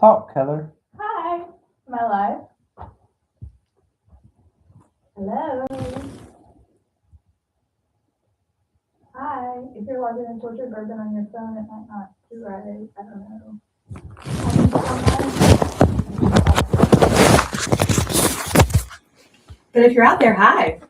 Talk, Heather. Hi. Am I live? Hello. Hi. If you're logging in Tortured Bourbon on your phone, it might not do right. I don't know. But if you're out there, hi.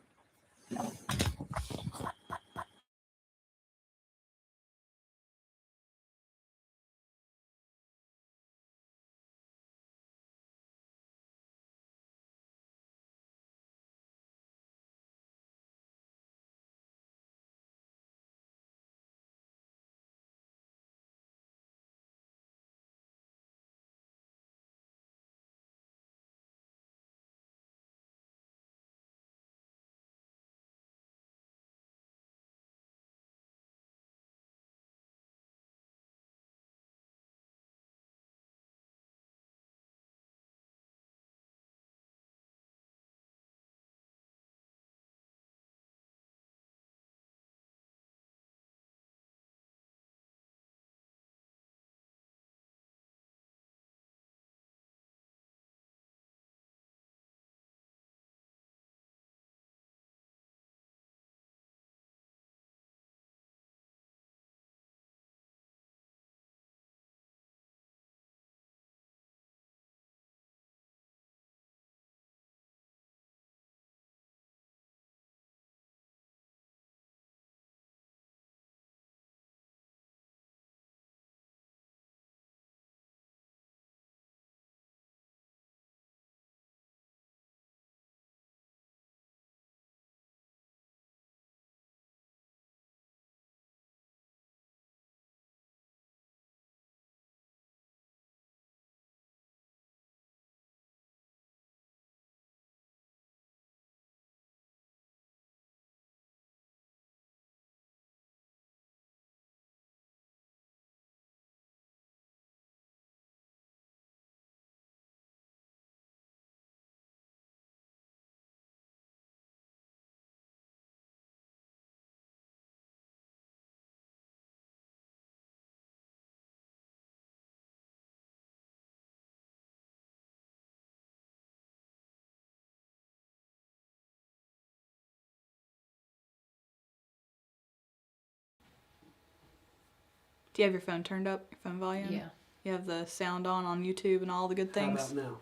Do you have your phone turned up, your phone volume? Yeah. You have the sound on YouTube and all the good things? How about now?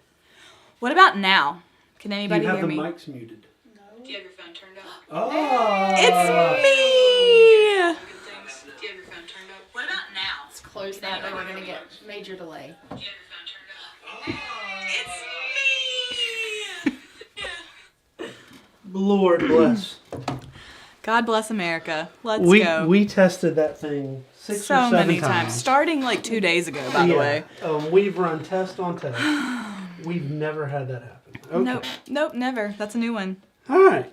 What about now? Can Do anybody you have hear the me? mics muted? No. Do you have your phone turned up? Oh! It's me! Good things. Do you have your phone turned up? What about now? Let's close that or we're going to get major delay. Do you have your phone turned up? It's me! Lord bless. God bless America. Let's go. We tested that thing six or so seven many times. Starting like 2 days ago, by the way. We've run test on test. We've never had that happen. Okay. Nope, never. That's a new one. All right.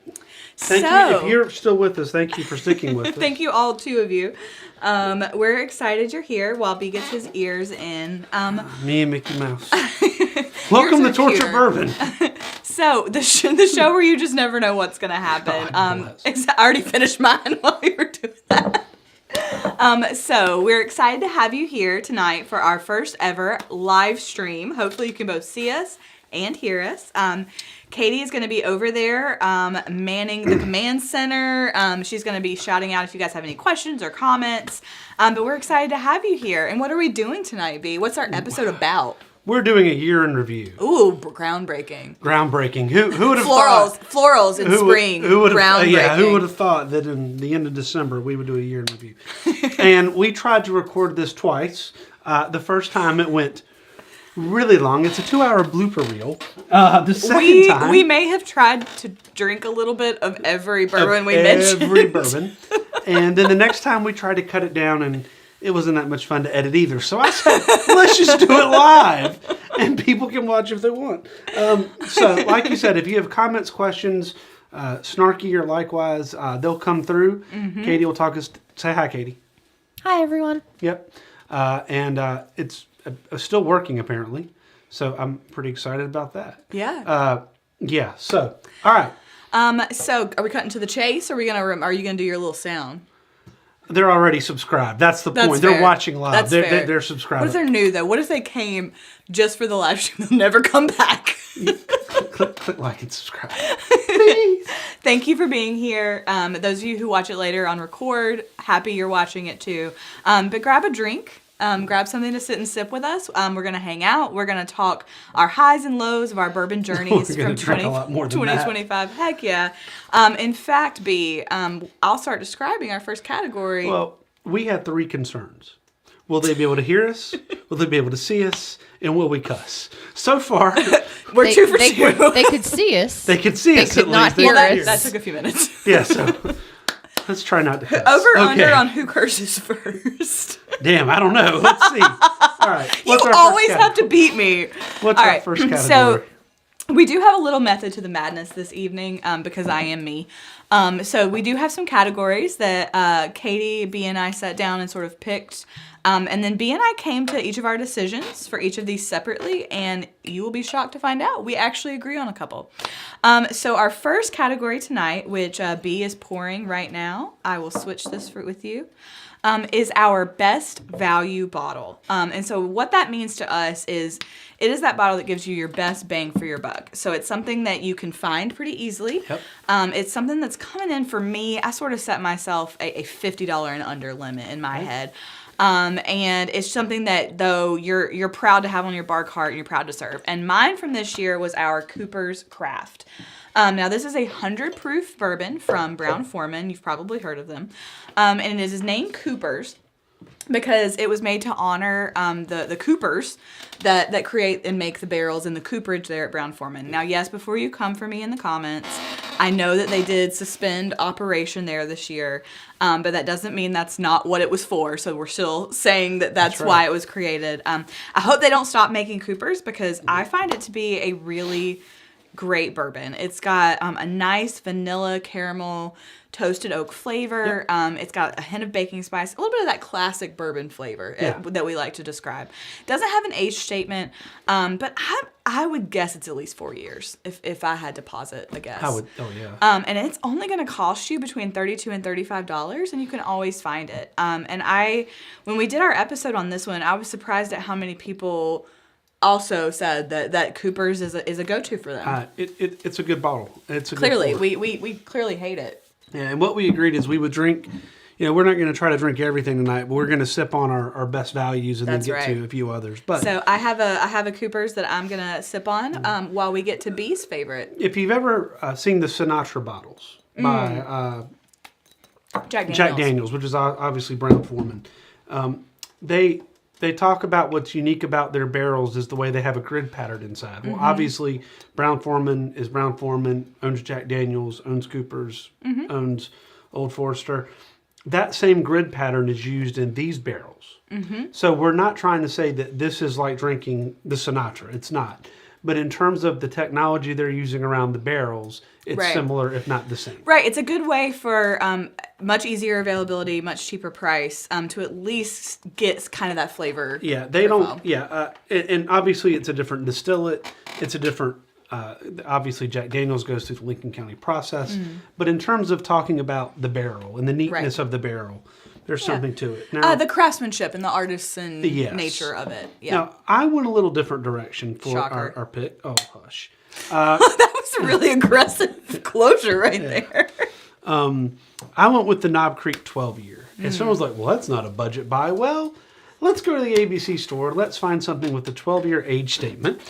Thank you. If you're still with us, thank you for sticking with us. Thank you, all two of you. We're excited you're here while B gets his ears in. Me and Mickey Mouse. Welcome to Tortured Bourbon. So, the show where you just never know what's going to happen. I already finished mine while we were doing that. So, we're excited to have you here tonight for our first ever live stream. Hopefully, you can both see us and hear us. Katie is going to be over there manning the command center. She's going to be shouting out if you guys have any questions or comments. But we're excited to have you here. And what are we doing tonight, B? What's our episode about? We're doing a year in review. Ooh, groundbreaking. Groundbreaking. Who would have thought? Florals in spring. Groundbreaking. Who would have thought that in the end of December we would do a year in review? And we tried to record this twice. The first time it went really long. It's a 2-hour blooper reel. The second time we may have tried to drink a little bit of every bourbon we mentioned. Every bourbon. And then the next time we tried to cut it down, and it wasn't that much fun to edit either. So I said, let's just do it live, and people can watch if they want. So, like you said, if you have comments, questions, snarky or likewise, they'll come through. Mm-hmm. Katie will talk us. Say hi, Katie. Hi, everyone. Yep. And it's still working, apparently. So I'm pretty excited about that. Yeah. Yeah. So, all right. So are we cutting to the chase, or are you gonna do your little sound? They're already subscribed. That's the point. fair. They're watching live. That's fair. They're subscribed. What if they're new, though? What if they came just for the live stream? They'll never come back. click like and subscribe. Thank you for being here. Those of you who watch it later on record, happy you're watching it too. But grab a drink. Grab something to sit and sip with us. We're going to hang out. We're going to talk our highs and lows of our bourbon journeys from 2025. Heck yeah. In fact, B, I'll start describing our first category. Well, we had 3 concerns. Will they be able to hear us? Will they be able to see us? And will we cuss? So far, we're 2 for 2. They could see us. They could see us could at not least. hear us. That took a few minutes. Yeah, so let's try not to cuss. Under on who curses first. Damn, I don't know. Let's see. All right. You always have to beat me. What's our first category? So we do have a little method to the madness this evening because I am me. So we do have some categories that Katie, B, and I sat down and sort of picked. And then B and I came to each of our decisions for each of these separately, and you will be shocked to find out we actually agree on a couple. So our first category tonight, which B is pouring right now, I will switch this with you, is our best value bottle. And so what that means to us is it is that bottle that gives you your best bang for your buck. So it's something that you can find pretty easily. Yep. It's something that's coming in for me. I sort of set myself a $50 and under limit in my head. And it's something that, though, you're proud to have on your bar cart and you're proud to serve. And mine from this year was our Cooper's Craft. Now, this is a 100 proof bourbon from Brown-Forman. You've probably heard of them. And it is named Cooper's because it was made to honor the Coopers that create and make the barrels in the cooperage there at Brown-Forman. Now, yes, before you come for me in the comments, I know that they did suspend operation there this year, but that doesn't mean that's not what it was for. So we're still saying that's right. why it was created. I hope they don't stop making Coopers because I find it to be a really great bourbon. It's got a nice vanilla caramel toasted oak flavor. Yep. It's got a hint of baking spice, a little bit of that classic bourbon flavor that we like to describe. Doesn't have an age statement, but I would guess it's at least 4 years if I had to posit a guess. I would. Oh yeah. And it's only going to cost you between $32 and $35, and you can always find it. And when we did our episode on this one, I was surprised at how many people also said that Cooper's is a go-to for them. It's a good bottle. It's a clearly good we clearly hate it. Yeah, and what we agreed is we would drink. We're not going to try to drink everything tonight, but we're going to sip on our best values and That's then get right. to a few others. But So I have a Cooper's that I'm gonna sip on while we get to B's favorite. if you've ever seen the Sinatra bottles by Jack Daniels. Jack Daniels, which is obviously Brown-Forman, they talk about what's unique about their barrels is the way they have a grid pattern inside. Well, obviously, Brown-Forman is Brown-Forman, owns Jack Daniels, owns Cooper's, owns Old Forester. That same grid pattern is used in these barrels. So we're not trying to say that this is like drinking the Sinatra. It's not. But in terms of the technology they're using around the barrels, it's Right. similar, if not the same. Right, it's a good way for much easier availability, much cheaper price to at least get kind of that flavor. Yeah, they profile. don't. Yeah, and obviously it's a different distillate. It's a different. Obviously, Jack Daniels goes through the Lincoln County process. But in terms of talking about the barrel and the neatness of the barrel, there's something to it. Now, The craftsmanship and the artisan Yes. nature of it. Yeah, now I went a little different direction for Shocker. our pick. Oh, hush. that was a really aggressive closure right there. I went with the Knob Creek 12 year. And someone's like, well, that's not a budget buy. Well, let's go to the ABC store. Let's find something with the 12-year age statement.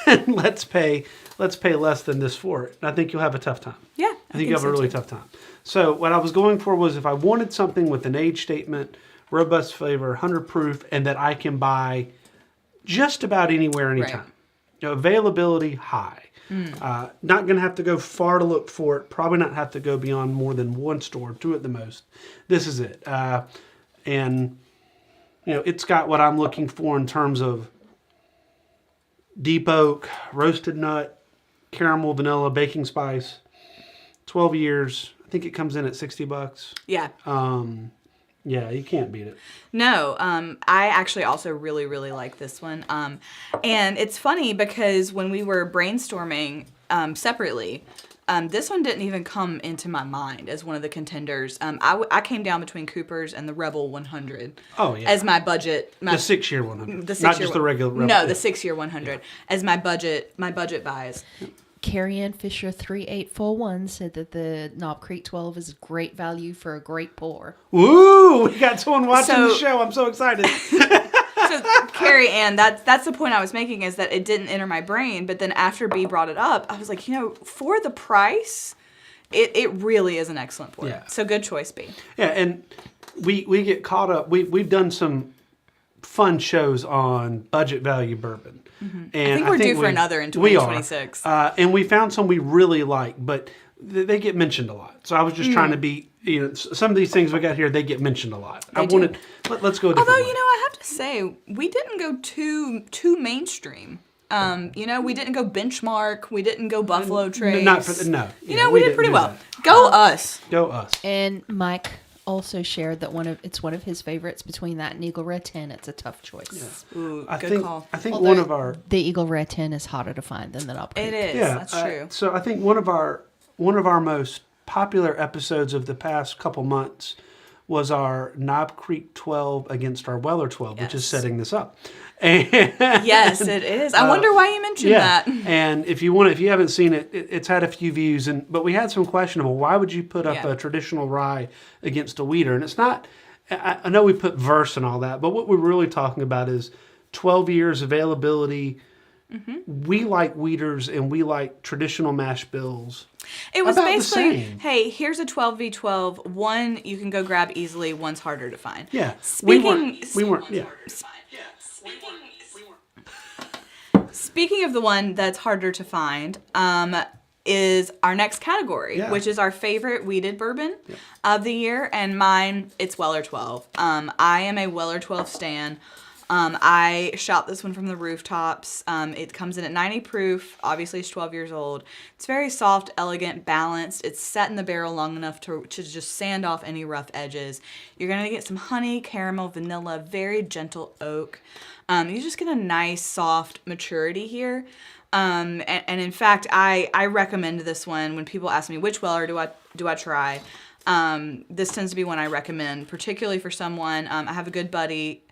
And let's pay less than this for it. And I think you'll have a tough time. Yeah, I think you'll have a really tough time. So what I was going for was if I wanted something with an age statement, robust flavor, 100 proof, and that I can buy just about anywhere, anytime. Availability high. Not going to have to go far to look for it. Probably not have to go beyond more than one store, 2 at the most. This is it. And it's got what I'm looking for in terms of deep oak, roasted nut, caramel, vanilla, baking spice. 12 years. I think it comes in at $60. Yeah. Yeah, you can't beat it. No, I actually also really, really like this one. And it's funny because when we were brainstorming separately, this one didn't even come into my mind as one of the contenders. I came down between Cooper's and the Rebel 100. Oh, yeah. As my budget. The 6-year 100. The 6-year Not just the regular Rebel. No, the 6-year 100 as my budget buys. Carrie Ann Fisher 3841 said that the Knob Creek 12 is great value for a great pour. Woo! We got someone watching So- the show. I'm so excited. So, Carrie Ann, that's the point I was making, is that it didn't enter my brain. But then after B brought it up, I was like, for the price, it really is an excellent pour. Yeah. So good choice, B. Yeah, and we get caught up. We've done some fun shows on budget value bourbon. And I think we're due for another in 2026. We are. And we found some we really like, but they get mentioned a lot. So I was just trying to be, some of these things we got here, they get mentioned a lot. Let's go a different Although, way. I have to say, we didn't go too mainstream. We didn't go Benchmark. We didn't go Buffalo Trace. No. We did pretty well. That. Go us. Go us. And Mike also shared that it's one of his favorites. Between that and Eagle Red 10, it's a tough choice. Ooh, I good think, call. I think Although one of our... the Eagle Red 10 is harder to find than the Knob Creek. It is. Yeah, That's true. So I think one of our most popular episodes of the past couple months was our Knob Creek 12 against our Weller 12, which is Yes. setting this up. And, Yes, it is. I wonder why you mentioned that. And if you haven't seen it, it's had a few views, but we had some questionable. Why would you put up a traditional rye against a wheater? And it's not. I know we put verse and all that, but what we're really talking about is 12 years availability. Mm-hmm. We like wheaters and we like traditional mash bills. It was About the basically, same. hey, here's a 12v12. One you can go grab easily. One's harder to find. Yeah, Speaking of the one that's harder to find, is our next category, which is our favorite weeded bourbon of the year. And mine, it's Weller 12. I am a Weller 12 stan. I shot this one from the rooftops. It comes in at 90 proof. Obviously, it's 12 years old. It's very soft, elegant, balanced. It's set in the barrel long enough to just sand off any rough edges. You're going to get some honey, caramel, vanilla, very gentle oak. You just get a nice, soft maturity here. And in fact, I recommend this one when people ask me which Weller do I try. This tends to be one I recommend, particularly for someone. I have a good buddy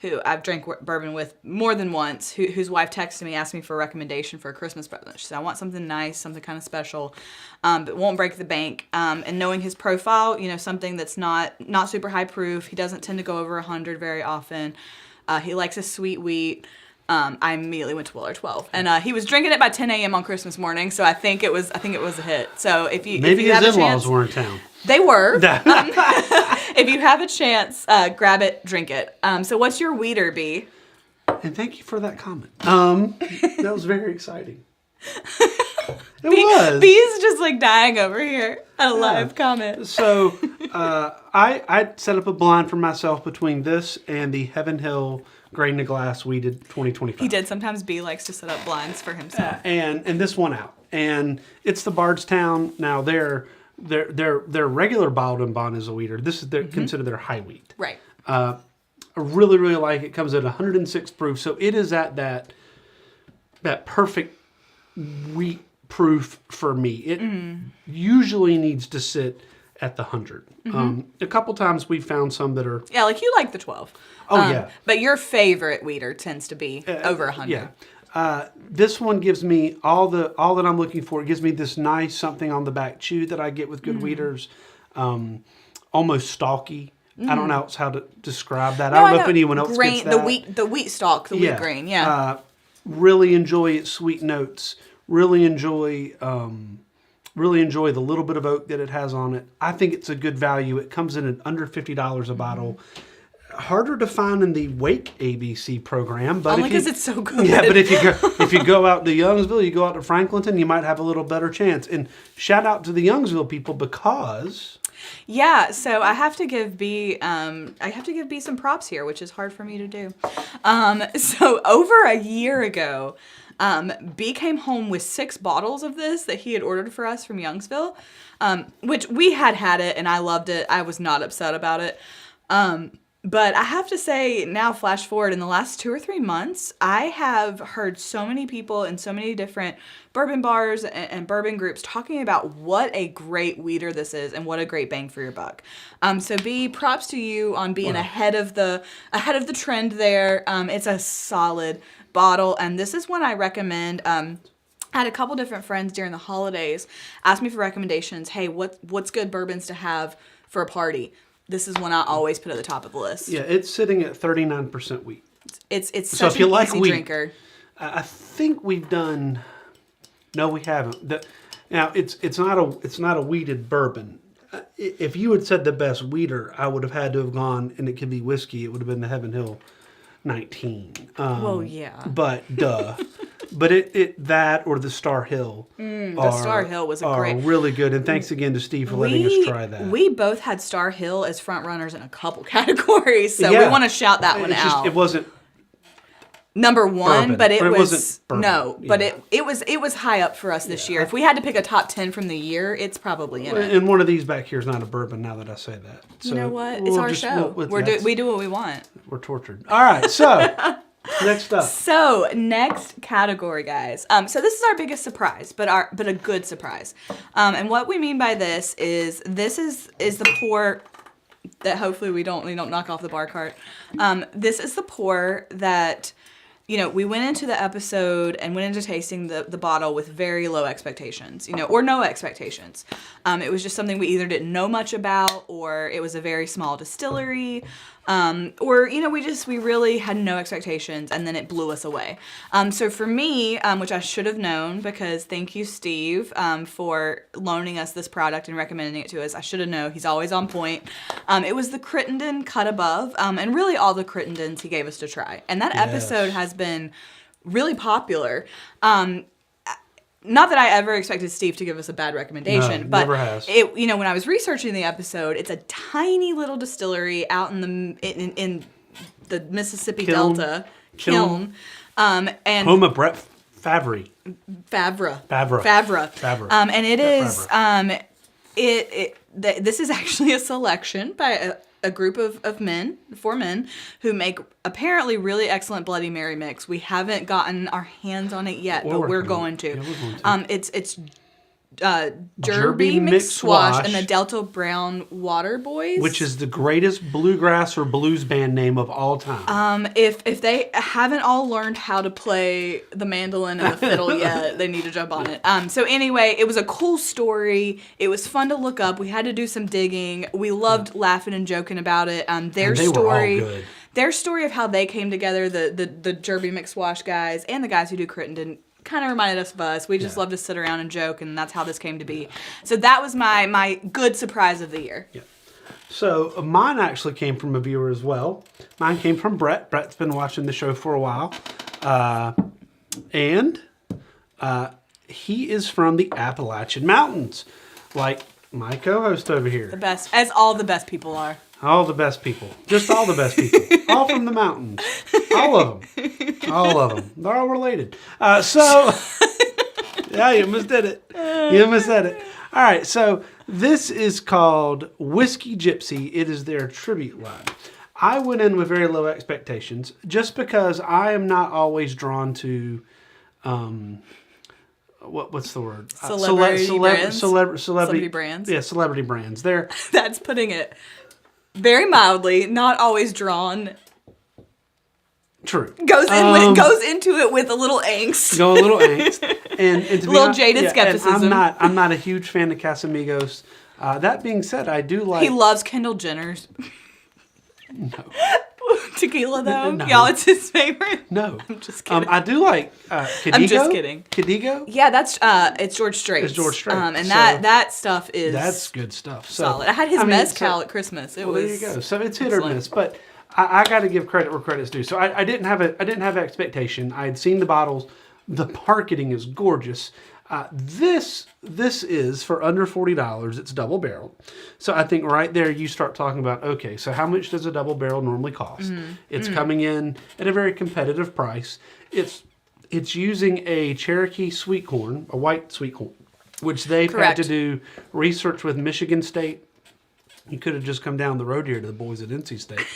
who I've drank bourbon with more than once, whose wife texted me, asked me for a recommendation for a Christmas present. She said, I want something nice, something kind of special, but won't break the bank. And knowing his profile, something that's not super high proof. He doesn't tend to go over 100 very often. He likes a sweet wheat. I immediately went to Weller 12, and he was drinking it by 10 a.m. on Christmas morning. So I think it was a hit. So if you have his a in-laws chance, were in town. they were. If you have a chance, grab it, drink it. So what's your weeder, B? And thank you for that comment. That was very exciting. It was. B is just like dying over here at a live comment. So I set up a blind for myself between this and the Heaven Hill Grain to Glass Weeded 2025. He did. Sometimes B likes to set up blinds for himself. And this one out. And it's the Bardstown. Now their regular Bourbon is a weeder. This is considered their high wheat. Right. I really, really like it. Comes at 106 proof. So it is at that perfect wheat proof for me. It usually needs to sit at the 100. A couple times we've found some that are... Yeah, like you like the 12. Oh, yeah. But your favorite weeder tends to be over 100. Yeah. This one gives me all that I'm looking for. It gives me this nice something on the back chew that I get with good weeders. Almost stalky. I don't know how to describe that. I don't know if anyone else gets that. The wheat stalk, the wheat grain, yeah. Really enjoy its sweet notes. Really enjoy the little bit of oak that it has on it. I think it's a good value. It comes in at under $50 a bottle. Harder to find in the Wake ABC program, but only because it's so good. Yeah, but if you go out to Youngsville, you go out to Franklinton, you might have a little better chance. And shout out to the Youngsville people because yeah, so I have to give B some props here, which is hard for me to do. So over a year ago, B came home with 6 bottles of this that he had ordered for us from Youngsville, which we had it and I loved it. I was not upset about it. But I have to say, now flash forward in the last 2 or 3 months, I have heard so many people in so many different bourbon bars and bourbon groups talking about what a great weeder this is and what a great bang for your buck. So B, props to you on being ahead of the trend there. It's a solid bottle, and this is one I recommend. I had a couple different friends during the holidays ask me for recommendations. Hey, what's good bourbons to have for a party? This is one I always put at the top of the list. Yeah, it's sitting at 39% wheat. It's So such if you an like easy wheat, drinker. I think we've done. No, we haven't. Now it's not a wheated bourbon. If you had said the best wheater, I would have had to have gone, and it could be whiskey. It would have been the Heaven Hill 19. Well, yeah. But duh. But it that or the Star Hill. The Star Hill was are great. really good. And thanks again to Steve for letting us try that. We both had Star Hill as front runners in a couple categories, so Yeah. we want to shout that one It's out. it wasn't. Number one, bourbon, but it or it was wasn't bourbon, no, but yeah. it was high up for us this year. If we had to pick a top 10 from the year, it's probably in it. And one of these back here is not a bourbon. Now that I say that, You know what? It's our show. We do what we want. We're tortured. All right, so next up. So next category, guys. So this is our biggest surprise, but a good surprise. And what we mean by this is the pour that hopefully we don't knock off the bar cart. This is the pour that, we went into the episode and went into tasting the bottle with very low expectations, or no expectations. It was just something we either didn't know much about, or it was a very small distillery, or, we really had no expectations, and then it blew us away. So for me, which I should have known, because thank you, Steve, for loaning us this product and recommending it to us. I should have known. He's always on point. It was the Crittenden Cut Above, and really all the Crittendens he gave us to try. And that episode has been really popular. Not that I ever expected Steve to give us a bad recommendation, No, but never has. when I was researching the episode, it's a tiny little distillery out in the Mississippi Delta, Kiln, and Home of Brett Favre. Favre. And it is this is actually a selection by a group of 4 men who make apparently really excellent Bloody Mary mix. We haven't gotten our hands on it yet, but we're going to. Yeah, we're going to. It's Derby Mixed Swash and the Delta Brown Water Boys. Which is the greatest bluegrass or blues band name of all time. If they haven't all learned how to play the mandolin and the fiddle yet, they need to jump on it. So anyway, it was a cool story. It was fun to look up. We had to do some digging. We loved laughing and joking about it. Their story. Were all good. Their story of how they came together, the Derby Mixed Swash guys and the guys who do Crittenden, kind of reminded us of us. We just love to sit around and joke, and that's how this came to be. So that was my good surprise of the year. Yeah. So mine actually came from a viewer as well. Mine came from Brett. Brett's been watching the show for a while. And he is from the Appalachian Mountains, like my co-host over here. The best, as all the best people are. All the best people. Just all the best people. All from the mountains. All of them. All of them. They're all related. Yeah, you almost did it. You almost said it. All right, so this is called Whiskey Gypsy. It is their tribute line. I went in with very low expectations just because I am not always drawn to, what's the word? Celebrity brands? Celebrity brands? Yeah, celebrity brands. That's putting it very mildly, not always drawn. True. Goes into it with a little angst. Go a little angst. And to be little honest, jaded skepticism. And I'm not a huge fan of Casamigos. That being said, I do like... He loves Kendall Jenner's. No. Tequila, though? No. Y'all, it's his favorite? No. I'm just kidding. I do like Cadigo. I'm just kidding. Cadigo? Yeah, that's it's George Strait. It's George Strait. And So that stuff is that's good stuff. So, solid. I had his mezcal at Christmas. It was there you go. So it's hit excellent. or miss, but I got to give credit where credit's due. So I didn't have expectation. I had seen the bottles. The marketing is gorgeous. This is for under $40. It's double barreled. So I think right there you start talking about, okay, so how much does a double barrel normally cost? It's coming in at a very competitive price. It's using a Cherokee sweet corn, a white sweet corn, which they've Correct. had to do research with Michigan State. You could have just come down the road here to the boys at NC State.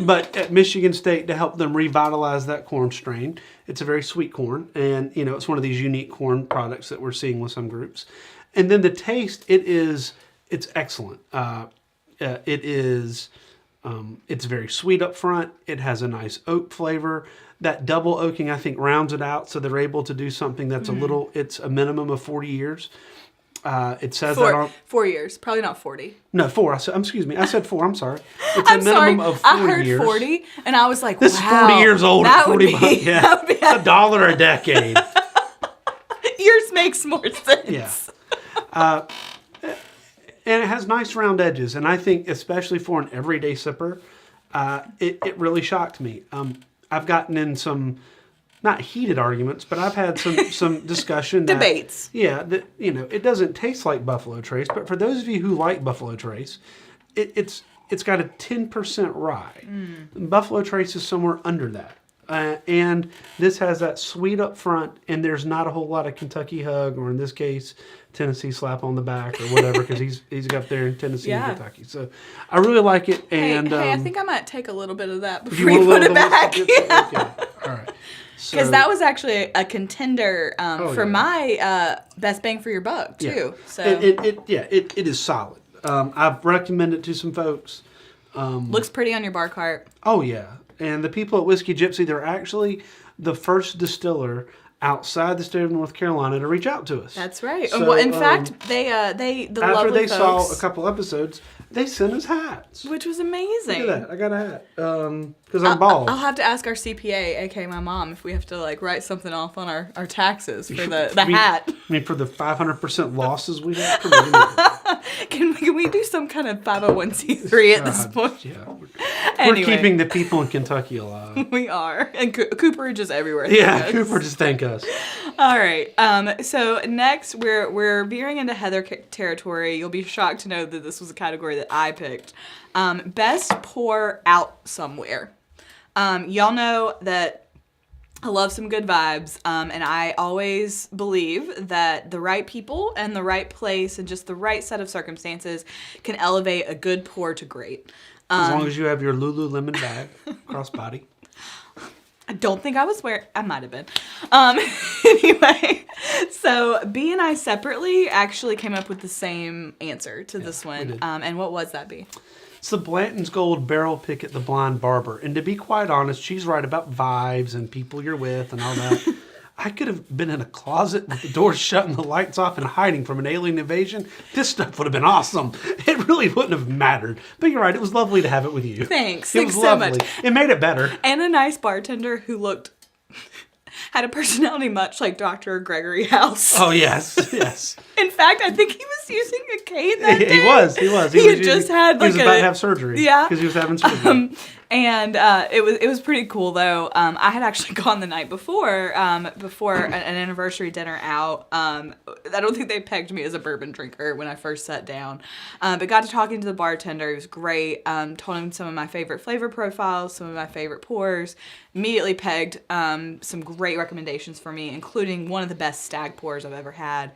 but at Michigan State to help them revitalize that corn strain. It's a very sweet corn, and it's one of these unique corn products that we're seeing with some groups. And then the taste, it's excellent. It's very sweet up front. It has a nice oak flavor. That double oaking, I think, rounds it out, so they're able to do something that's it's a minimum of 40 years. It says that on 4 years, probably not 40. No, 4. Excuse me. I said 4. I'm sorry. It's I'm a minimum sorry. of 4 I heard years. 40, and I was like, This is 40 years old at 40 bucks. Yeah. It's $1 a decade. Yours makes more sense. Yeah. And it has nice round edges, and I think especially for an everyday sipper, it really shocked me. I've gotten in some not heated arguments, but I've had some discussion that, debates. Yeah, that it doesn't taste like Buffalo Trace, but for those of you who like Buffalo Trace, it's got a 10% rye. Buffalo Trace is somewhere under that. And this has that sweet up front, and there's not a whole lot of Kentucky hug, or in this case, Tennessee slap on the back or whatever, because he's up there in Tennessee and Kentucky. So I really like it. And hey, I think I might take a little bit of that before you you put it back. Yeah. Okay. All right. Because that was actually a contender for yeah. my best bang for your buck too. Yeah. So it is solid. I've recommended it to some folks. Looks pretty on your bar cart. Oh yeah. And the people at Whiskey Gypsy, they're actually the first distiller outside the state of North Carolina to reach out to us. That's right. So, well, in fact, the after lovely they folks, saw a couple episodes, they sent us hats. which was amazing. Look at that. I got a hat. Because I'm bald. I'll have to ask our CPA, aka my mom, if we have to write something off on our taxes for the hat. I mean, for the 500% losses we have. Can we do some kind of 501c3 at this point? Yeah. Anyway. We're keeping the people in Kentucky alive. We are. And Cooperage is everywhere. Yeah, Cooper, just thank us. All right. So next, we're veering into Heather territory. You'll be shocked to know that this was a category that I picked. Best pour out somewhere. Y'all know that I love some good vibes, and I always believe that the right people and the right place and just the right set of circumstances can elevate a good pour to great. As long as you have your Lululemon bag, crossbody. I don't think I was wearing. I might have been. Anyway, so B and I separately actually came up with the same answer to this one. did. And what was that, B? It's the Blanton's Gold Barrel Pick at the Blind Barber. And to be quite honest, she's right about vibes and people you're with and all that. I could have been in a closet with the doors shut and the lights off and hiding from an alien invasion. This stuff would have been awesome. It really wouldn't have mattered. But you're right, it was lovely to have it with you. Thanks. It was so lovely. much. It made it better. And a nice bartender who had a personality much like Dr. Gregory House. Oh, yes. In fact, I think he was using a cane that day. He was. He had just had he was about to have surgery. Yeah. Because he was having surgery. And it was pretty cool though. I had actually gone the night before an anniversary dinner out. I don't think they pegged me as a bourbon drinker when I first sat down, but got to talking to the bartender. He was great. Told him some of my favorite flavor profiles, some of my favorite pours. Immediately pegged some great recommendations for me, including one of the best stag pours I've ever had.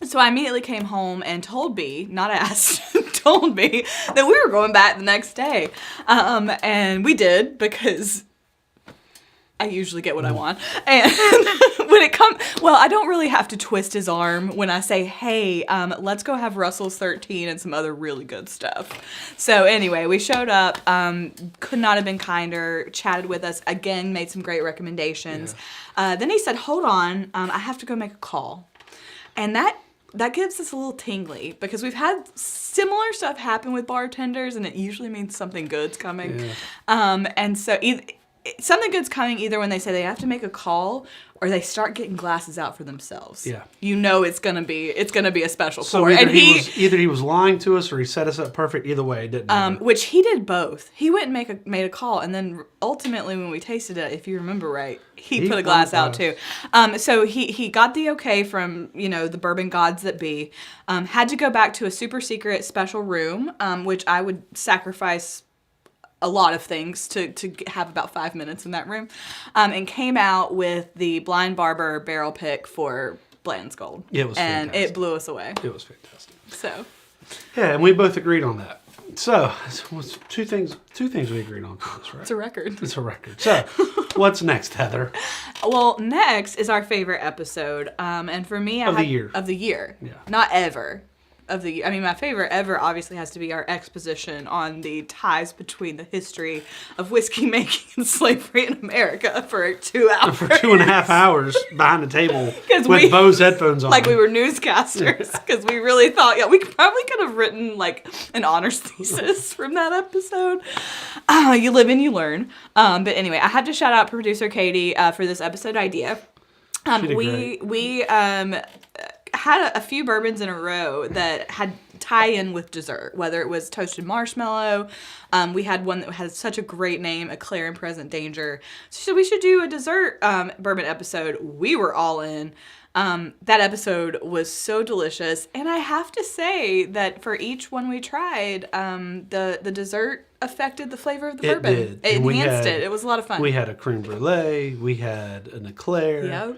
So I immediately came home and told B, not asked, told B that we were going back the next day. And we did, because I usually get what I want. And when it comes, I don't really have to twist his arm when I say, hey, let's go have Russell's 13 and some other really good stuff. So anyway, we showed up, could not have been kinder, chatted with us, again, made some great recommendations. Yeah. Then he said, hold on, I have to go make a call. And that gives us a little tingly, because we've had similar stuff happen with bartenders, and it usually means something good's coming. Yeah. And so something good's coming either when they say they have to make a call or they start getting glasses out for themselves. Yeah. You know it's gonna be a special so pour. Either and he was lying to us or he set us up perfect. Either way, it didn't matter. Which he did both. He went and made a call, and then ultimately when we tasted it, if you remember right, he put a glass out too. So he got the okay from the bourbon gods that be. Had to go back to a super secret special room, which I would sacrifice a lot of things to have about 5 minutes in that room, and came out with the Blind Barber barrel pick for Blanton's Gold. It was fantastic. And it blew us away. It was fantastic. So. Yeah, and we both agreed on that. So, what's two things we agreed on for this, right? It's a record. It's a record. So, what's next, Heather? Well, next is our favorite episode. And for me, Of the year. Of the year. Yeah. Not ever. Of the year. I mean, my favorite ever obviously has to be our exposition on the ties between the history of whiskey making and slavery in America for 2 hours. For 2.5 hours behind the table with we- Bose headphones on. Like we were newscasters, because we really thought, we probably could have written like an honors thesis from that episode. You live and you learn. But anyway, I had to shout out producer Katie for this episode idea. She did great. We had a few bourbons in a row that had tie-in with dessert, whether it was toasted marshmallow. We had one that had such a great name, Eclair in Present Danger. So we should do a dessert bourbon episode. We were all in. That episode was so delicious. And I have to say that for each one we tried, the dessert affected the flavor of the bourbon. Did. It And we enhanced had- it. It was a lot of fun. We had a creme brulee. We had an eclair. Yep.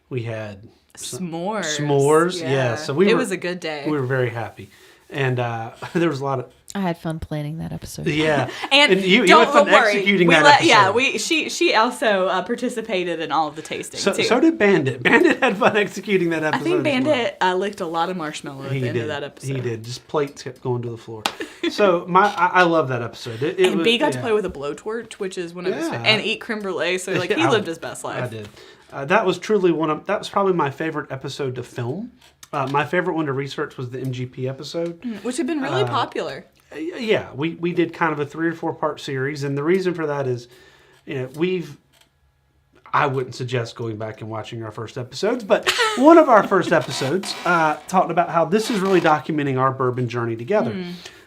We had S'mores. Yeah. So it was a good day. We were very happy. And there was a lot of... I had fun planning that episode. Yeah. And you don't had fun worry. executing We that episode. she also participated in all of the tasting too. So did Bandit. Bandit had fun executing that I episode. think as well. Bandit licked a lot of marshmallow at the end of that episode. He did. Just plates kept going to the floor. So I love that episode. And B got to play with a blowtorch, which is one of his and eat creme brulee. So like he lived his best life. I did. That was truly that was probably my favorite episode to film. My favorite one to research was the MGP episode. Which had been really popular. Yeah, we did kind of a 3 or 4 part series, and the reason for that is, I wouldn't suggest going back and watching our first episodes, but one of our first episodes talked about how this is really documenting our bourbon journey together.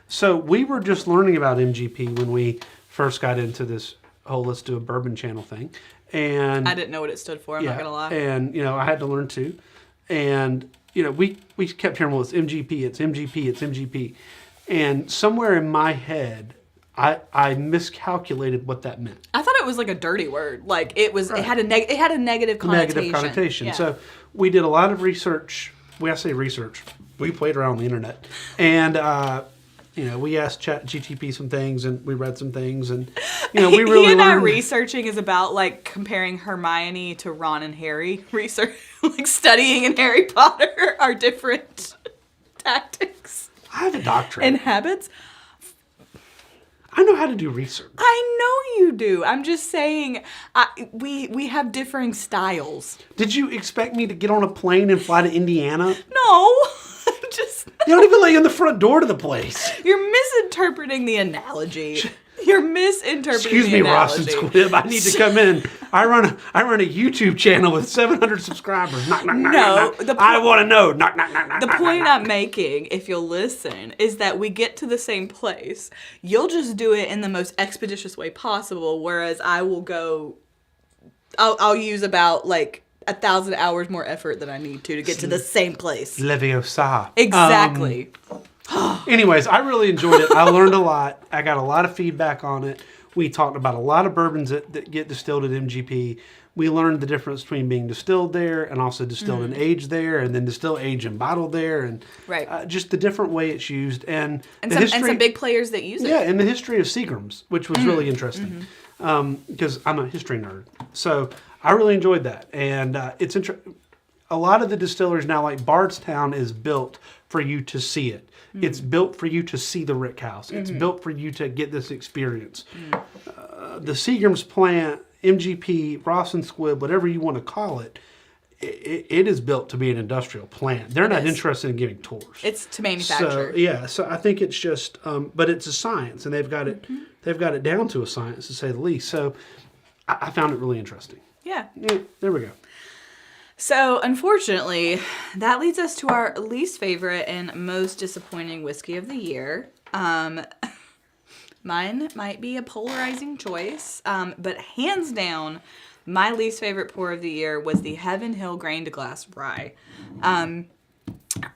So we were just learning about MGP when we first got into this whole let's do a bourbon channel thing, and I didn't know what it stood for. I'm not gonna lie. And I had to learn too, and we kept hearing, well, it's MGP, it's MGP, it's MGP. And somewhere in my head, I miscalculated what that meant. I thought it was like a dirty word. Like it was, it had a negative connotation. Negative connotation. Yeah. So we did a lot of research. I say research. We played around on the internet, and we asked ChatGPT some things, and we read some things, and we really he and our learned. researching is about like comparing Hermione to Ron and Harry. Research, like studying in Harry Potter, our different tactics I have a doctorate. and habits. I know how to do research. I know you do. I'm just saying, we have differing styles. Did you expect me to get on a plane and fly to Indiana? No, just You don't even let you in the front door to the place. you're misinterpreting the analogy. You're misinterpreting Excuse the me, Ross analogy. and Squibb. I need to come in. I run a YouTube channel with 700 subscribers. Knock, knock, knock, No, knock, knock. I want to know. Knock, knock, knock, knock. The knock, point knock, I'm making, if you'll listen, is that we get to the same place. You'll just do it in the most expeditious way possible, whereas I will go. I'll use about like 1,000 hours more effort than I need to get to the same place. Leviosa. Exactly. Anyways, I really enjoyed it. I learned a lot. I got a lot of feedback on it. We talked about a lot of bourbons that get distilled at MGP. We learned the difference between being distilled there and also distilled and aged there, and then distilled, aged, and bottled there, and Right. just the different way it's used and the some, history. and some big players that use it. Yeah, and the history of Seagrams, which was really interesting, because I'm a history nerd. So I really enjoyed that, and it's a lot of the distilleries now, like Bardstown, is built for you to see it. It's built for you to see the rick house. It's built for you to get this experience. The Seagrams plant, MGP, Ross and Squibb, whatever you want to call it, it is built to be an industrial plant. They're not interested in giving tours. It's to manufacture. So I think it's just, but it's a science, and they've got it down to a science, to say the least. So I found it really interesting. Yeah. Yeah, there we go. So, unfortunately, that leads us to our least favorite and most disappointing whiskey of the year. Mine might be a polarizing choice, but hands down, my least favorite pour of the year was the Heaven Hill Grain to Glass Rye.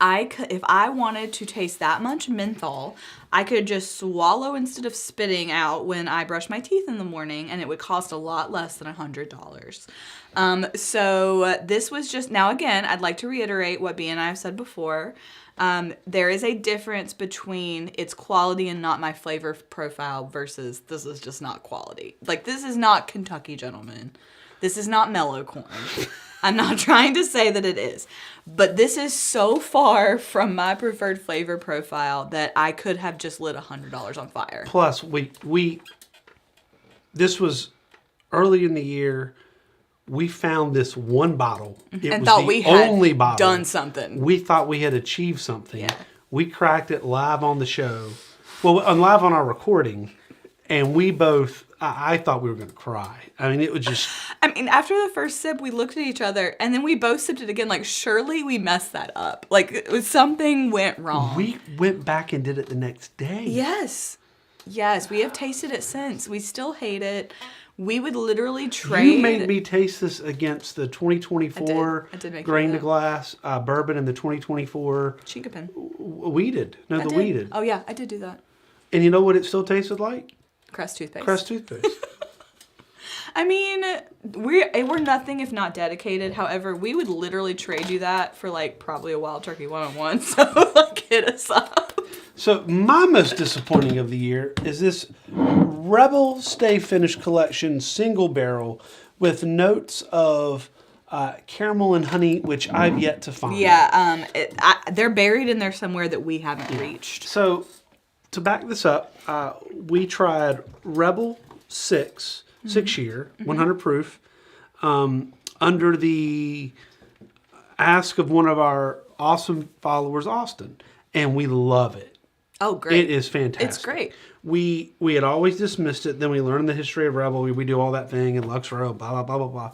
If I wanted to taste that much menthol, I could just swallow instead of spitting out when I brush my teeth in the morning, and it would cost a lot less than $100. So this was just, now again, I'd like to reiterate what B and I have said before. There is a difference between its quality and not my flavor profile versus this is just not quality. Like, this is not Kentucky Gentleman. This is not mellow corn. I'm not trying to say that it is. But this is so far from my preferred flavor profile that I could have just lit $100 on fire. Plus, this was early in the year. We found this one bottle. It And was thought the we had only bottle. done something. We thought we had achieved something. Yeah. We cracked it live on the show. Well, live on our recording. And we both, I thought we were going to cry. I mean, it was just... I mean, after the first sip, we looked at each other, and then we both sipped it again. Like, surely we messed that up. Like, something went wrong. We went back and did it the next day. Yes. Yes, we have tasted it since. We still hate it. We would literally trade... You made me taste this against the 2024 I did make grain you to that. glass bourbon and the 2024 Chinkapin. weeded. No, I the did. weeded. Oh, yeah, I did do that. And you know what it still tasted like? Crest toothpaste. Crest toothpaste. I mean, we're nothing if not dedicated. However, we would literally trade you that for, like, probably a Wild Turkey 101. So, like, hit us up. So my most disappointing of the year is this Rebel Stay Finish Collection single barrel with notes of caramel and honey, which I've yet to find. Yeah, they're buried in there somewhere that we haven't reached. So to back this up, we tried Rebel 6 year, 100 proof, under the ask of one of our awesome followers, Austin, and we love it. Oh, great. It is fantastic. It's great. We had always dismissed it. Then we learned the history of Rebel. We do all that thing in Lux Row, blah, blah, blah, blah, blah.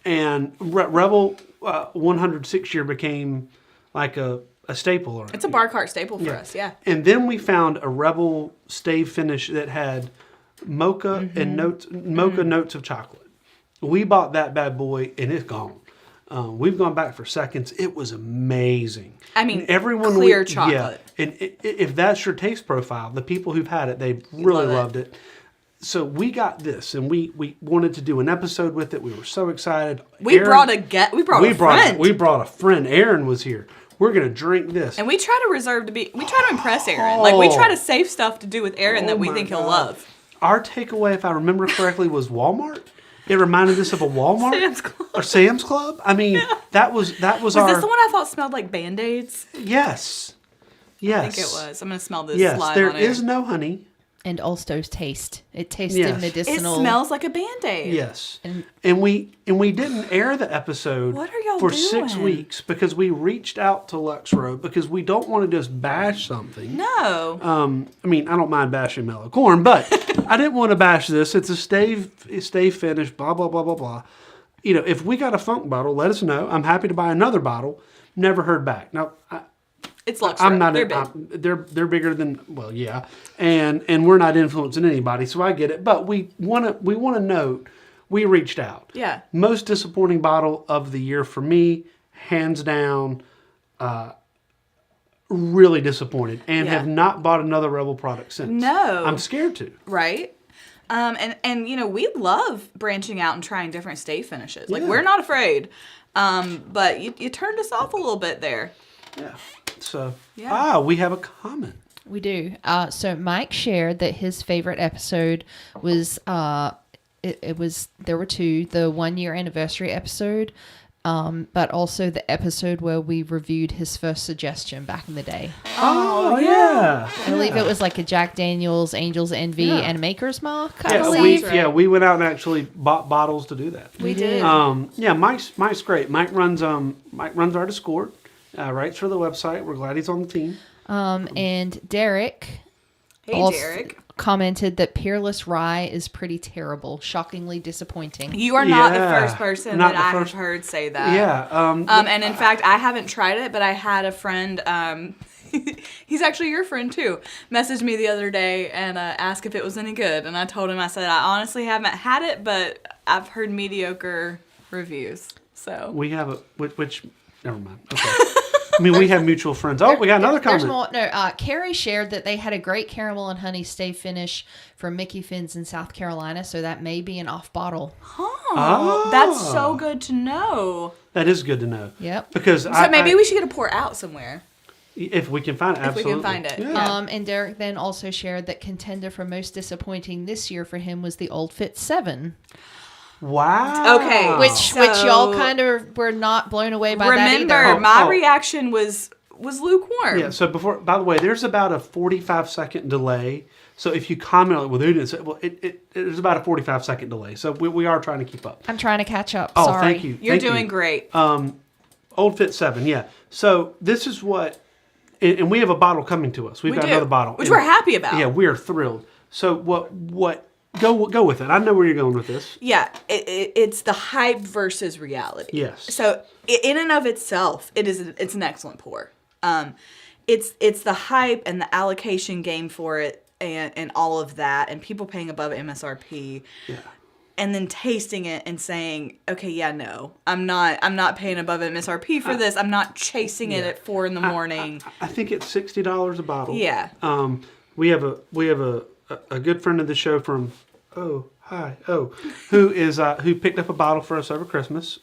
And Rebel 106 year became like a staple. Around It's a here. bar cart staple for us, yeah. And then we found a Rebel Stay Finish that had mocha and notes of chocolate. We bought that bad boy, and it's gone. We've gone back for seconds. It was amazing. I mean, And everyone clear Yeah, chocolate. and if that's your taste profile, the people who've had it, they really love it. loved it. So we got this, and we wanted to do an episode with it. We were so excited. We brought a friend. We brought a friend. Aaron was here. We're gonna drink this. And we try to we try to impress Aaron. Like, we try to save stuff to do with Aaron that we my think he'll God. love. Our takeaway, if I remember correctly, was Walmart. It reminded us of a Walmart Sam's Club. or Sam's Club. I mean, that was our. Was this the one I thought smelled like Band-Aids? Yes. I think it was. I'm going to smell this Yes, live there on air. is no honey. And also taste. It tasted Yes. It medicinal. smells like a Band-Aid. Yes, And- and we didn't air the episode What are y'all for doing? 6 weeks because we reached out to Lux Row because we don't want to just bash something. No. I mean, I don't mind bashing mellow corn, but I didn't want to bash this. It's a stay finish, blah blah blah blah blah. You know, if we got a funk bottle, let us know. I'm happy to buy another bottle. Never heard back. Now, It's Lux I'm Row. not. They're big. They're bigger than yeah, and we're not influencing anybody, so I get it. But we want to note we reached out. Yeah. Most disappointing bottle of the year for me, hands down. Really disappointed, and Yeah. have not bought another Rebel product since. No. I'm scared to. Right? And you know, we love branching out and trying different state finishes. Like, Yeah. we're not afraid. But you turned us off a little bit there. Yeah. So Yeah. we have a comment. We do. So Mike shared that his favorite episode was there were two, the 1 year anniversary episode, but also the episode where we reviewed his first suggestion back in the day. Oh yeah. I believe it was like a Jack Daniel's Angel's Envy Yeah. and Maker's Mark, I Yeah, believe. we went out and actually bought bottles to do that. We did. Yeah, Mike's great. Mike runs our Discord, writes for the website. We're glad he's on the team. And Derek Hey, also Derek. commented that Peerless Rye is pretty terrible, shockingly disappointing. You are not the Yeah. first person Not that the I first- have heard say that. Yeah. And in fact, I haven't tried it, but I had a friend, he's actually your friend too, messaged me the other day and asked if it was any good. And I told him, I said, I honestly haven't had it, but I've heard mediocre reviews. So we have a which never mind. Okay. I mean, we have mutual friends. Oh, we got another There's comment. more. No, Carrie shared that they had a great caramel and honey stay finish from Mickey Finn's in South Carolina, so that may be an off bottle. Oh, that's so good to know. That is good to know. Yep. Because So maybe we should get a pour out somewhere. If we can find it, absolutely. If we can find it. Yeah. And Derek then also shared that contender for most disappointing this year for him was the Old Fit 7. Wow. Okay, Which y'all kind of were not blown away by that either. Remember, my reaction was lukewarm. Yeah. So by the way, there's about a 45-second delay. So if you comment on it, well, they didn't say, well, there's about a 45-second delay. So we are trying to keep up. I'm trying to catch up. Oh, Sorry. thank you. You're doing great. Old Fit 7, yeah. So this is what, and we have a bottle coming to us. We've got another bottle, which we're happy about. Yeah, we are thrilled. So what? Go with it. I know where you're going with this. Yeah, it's the hype versus reality. Yes. So in and of itself, it's an excellent pour. It's the hype and the allocation game for it and all of that, and people paying above MSRP. Yeah. And then tasting it and saying, okay, yeah, no, I'm not paying above MSRP for this. I'm not chasing it at 4 a.m. I think it's $60 a bottle. Yeah. We have a good friend of the show from who picked up a bottle for us over Christmas.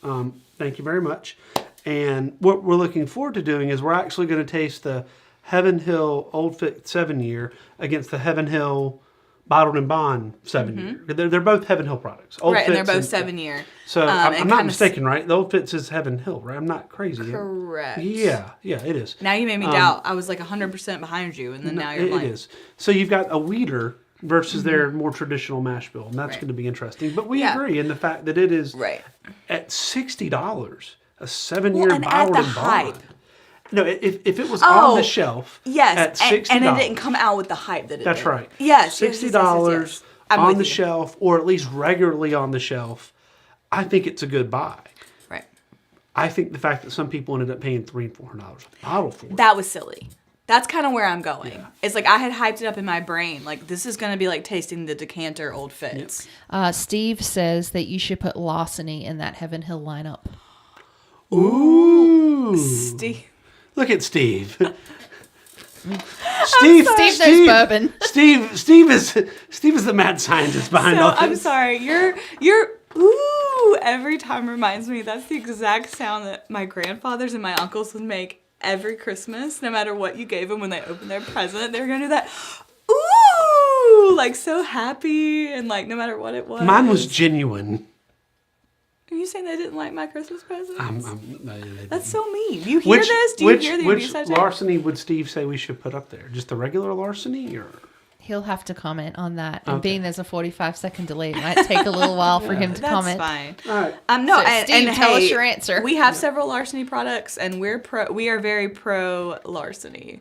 Thank you very much. And what we're looking forward to doing is we're actually going to taste the Heaven Hill Old Fit 7 year against the Heaven Hill Bottled and Bond 7 year. They're both Heaven Hill products. Old Right, and they're Fitz both 7 year. So I'm not mistaken, right? The Old Fitz is Heaven Hill, right? I'm not crazy. Correct. Yeah, it is. Now you made me doubt. I was like 100% behind you, and then now you're like... It is. So you've got a weeder versus their more traditional mash bill, and that's going to be interesting. But we agree in the fact that it is at $60, a 7-year bottled and bond. No, if it was on the shelf at $60. And it didn't come out with the hype that it did. That's right. Yes. $60 yes. on the shelf, or at least regularly on the shelf, I think it's a good buy. Right. I think the fact that some people ended up paying $300 and $400 a bottle for it. That was silly. That's kind of where I'm going. Yeah. It's like I had hyped it up in my brain. Like, this is going to be like tasting the decanter Old Fitz. Yep. Steve says that you should put Larceny in that Heaven Hill lineup. Ooh. Steve. Look at Steve. Steve knows bourbon. Steve is the mad scientist behind all this. I'm sorry. You're ooh every time reminds me that's the exact sound that my grandfathers and my uncles would make every Christmas. No matter what you gave them when they opened their present, they were gonna do that. Ooh, like so happy and like no matter what it was. Mine was genuine. Are you saying they didn't like my Christmas presents? They That's so mean. You hear this? Do you hear the abuse I Which take? larceny would Steve say we should put up there? Just the regular larceny, or he'll have to comment on that? And being there's a 45-second delay, it might take a little while for him to comment. That's fine. all right? No, So, and, Steve, and tell hey, us your answer. We have several larceny products, and we are very pro larceny.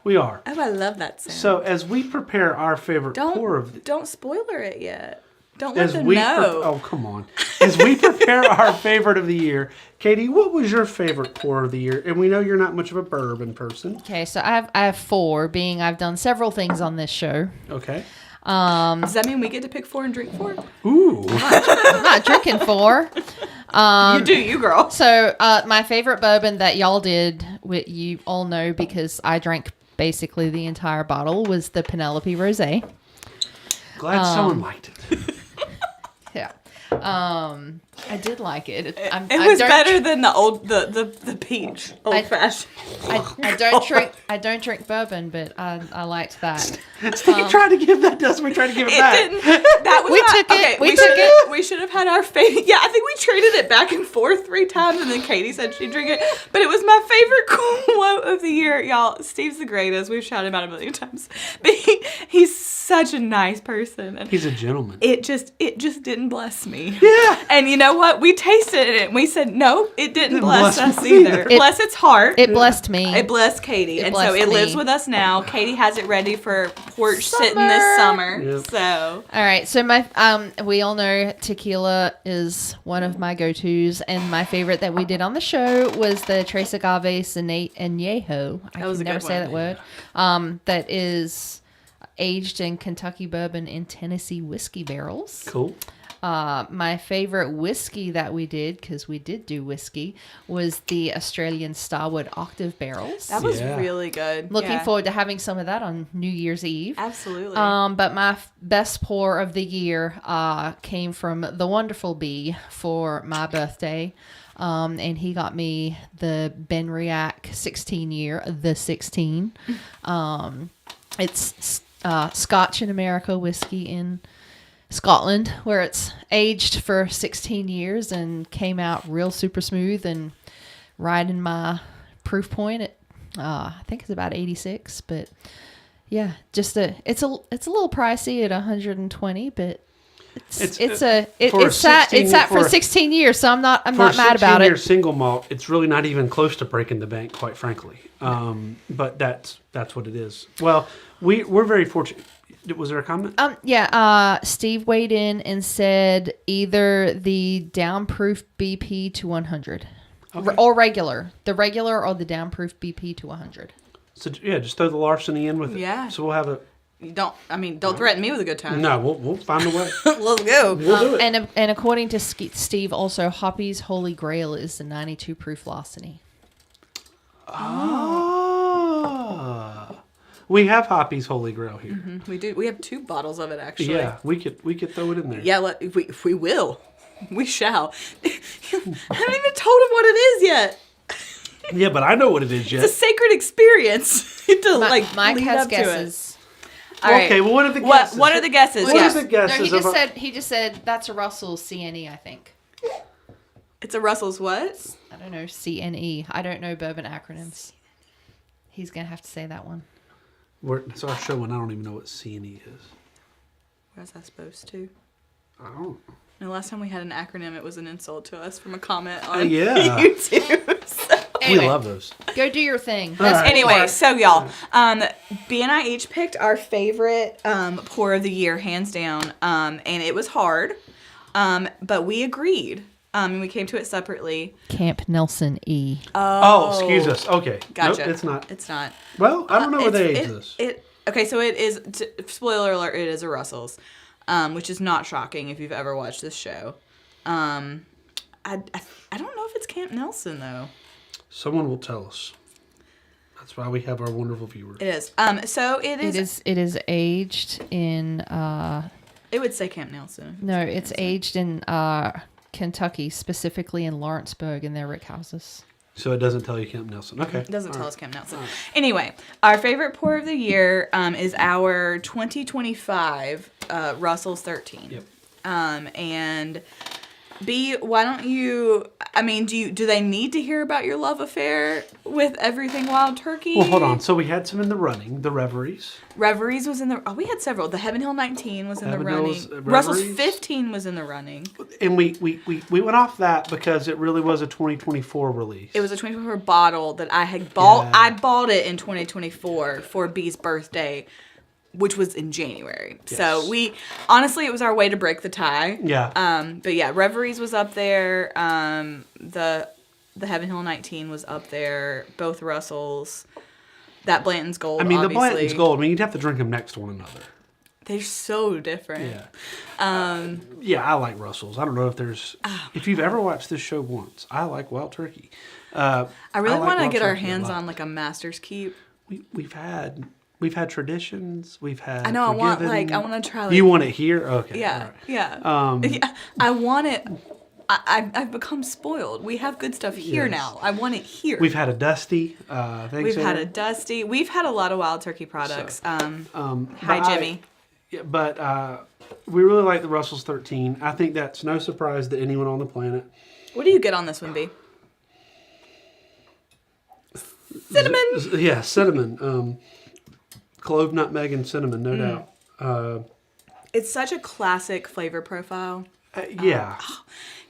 We are. Oh, I love that sound. So as we prepare our favorite pour of don't spoiler it yet. Don't let them know. Oh, come on. As we prepare our favorite of the year, Katie, what was your favorite pour of the year? And we know you're not much of a bourbon person. Okay, so I have 4, being I've done several things on this show. Okay. Does that mean we get to pick 4 and drink 4? Ooh. I'm not drinking 4. You do, you girl. So my favorite bourbon that y'all did, you all know because I drank basically the entire bottle, was the Penelope Rosé. Glad someone liked it. Yeah. I did like it. It was better than the peach old fashioned. I don't drink bourbon, but I liked that. Steve tried to give that to us. We tried to give it back. That was We took it. We took it. We should have had our favorite. Yeah, I think we traded it back and forth 3 times, and then Katie said she'd drink it. But it was my favorite quote of the year, y'all. Steve's the greatest. We've shouted him out a million times. But he's such a nice person. And he's a gentleman. It just didn't bless me. Yeah. And you know what? We tasted it and we said, no, it didn't bless us either. Bless its heart. It blessed me. It blessed Katie. And so it lives with us now. Katie has it ready for porch sitting this summer. Yep. So. All right. So we all know tequila is one of my go-tos, and my favorite that we did on the show was the Tres Agaves Añejo. I can never say that word. That is aged in Kentucky bourbon in Tennessee whiskey barrels. Cool. My favorite whiskey that we did, because we did do whiskey, was the Australian Starwood Octave Barrels. That was Yeah. really good. Looking Yeah. forward to having some of that on New Year's Eve. Absolutely. But my best pour of the year came from the wonderful B for my birthday. And he got me the Benriach 16 year, the 16. It's Scotch in America whiskey in Scotland, where it's aged for 16 years and came out real super smooth and right in my proof point at I think it's about 86, but yeah, just it's a little pricey at 120, but it's sat for 16 years, so I'm not mad about it. Single malt, it's really not even close to breaking the bank, quite frankly. But that's what it is. Well, we're very fortunate. Was there a comment? Steve weighed in and said either the downproof BP to 100 or regular, the regular or the downproof BP to 100. So yeah, just throw the larceny in with it. Yeah. So we'll have a. Don't threaten me with a good time. No, we'll find a way. Let's go. We'll do it. And according to Steve, also Hoppy's Holy Grail is the 92 proof larceny. We have Hoppy's Holy Grail here. Mm-hmm. We do. We have 2 bottles of it actually. Yeah, we could throw it in there. Yeah. If we will, we shall. I haven't even told him what it is yet. Yeah, but I know what it is yet. It's a sacred experience. Mike lead has up to guesses. All right. Okay, well, what are the guesses? What are the guesses? What Yeah. are the guesses? No, he just said that's a Russell's CNE, I think. It's a Russell's what? I don't know, CNE. I don't know bourbon acronyms. He's going to have to say that one. It's our show, and I don't even know what C&E is. What was I supposed to? I don't know. The last time we had an acronym, it was an insult to us from a comment on Yeah. YouTube. So. Anyway, We love those. Go do your thing. All right. Anyway, so y'all, B and I each picked our favorite pour of the year, hands down, and it was hard, but we agreed, and we came to it separately. Camp Nelson E. Oh, excuse us. Okay. Gotcha. Nope, it's not. It's not. Well, I don't know where they age this. Okay, so it is. Spoiler alert! It is a Russell's, which is not shocking if you've ever watched this show. I don't know if it's Camp Nelson though. Someone will tell us. That's why we have our wonderful viewers. It is. So it is. It is aged in. It would say Camp Nelson. No, it's aged in Kentucky, specifically in Lawrenceburg, in their rick houses. So it doesn't tell you Camp Nelson. Okay. It doesn't tell us Camp Nelson. Anyway, our favorite pour of the year is our 2025 Russell's 13. Yep. And B, why don't you? I mean, do they need to hear about your love affair with Everything Wild Turkey? Well, hold on. So we had some in the running. The Reveries. Reveries was in the. Oh, we had several. The Heaven Hill 19 was in Heaven the running. Hill's, Russell's Reveries. 15 was in the running. And we went off that because it really was a 2024 release. It was a 2024 bottle that I had bought. Yeah. I bought it in 2024 for B's birthday, which was in January. Yes. So honestly, it was our way to break the tie. Yeah. But yeah, Reveries was up there. The Heaven Hill 19 was up there. Both Russells. That Blanton's Gold. I mean, obviously. the Blanton's Gold. I mean, you'd have to drink them next to one another. They're so different. Yeah. Yeah, I like Russells. I don't know if there's. If you've ever watched this show once, I like Wild Turkey. I really like want to Wild get our Turkey a hands lot. on like a Master's Keep. We've had traditions. We've had. I know. I want to try. Like, You want it here? Okay. Yeah. all right. Yeah. Yeah. I want it. I've become spoiled. We have good stuff here Yes. now. I want it here. We've had a Dusty. Thanks, We've had Aaron. a Dusty. We've had a lot of Wild Turkey products. Hi, but Jimmy. But we really like the Russell's 13. I think that's no surprise to anyone on the planet. What do you get on this one, B? Cinnamon. Yeah, cinnamon. Clove, nutmeg, and cinnamon, no doubt. It's such a classic flavor profile. Yeah.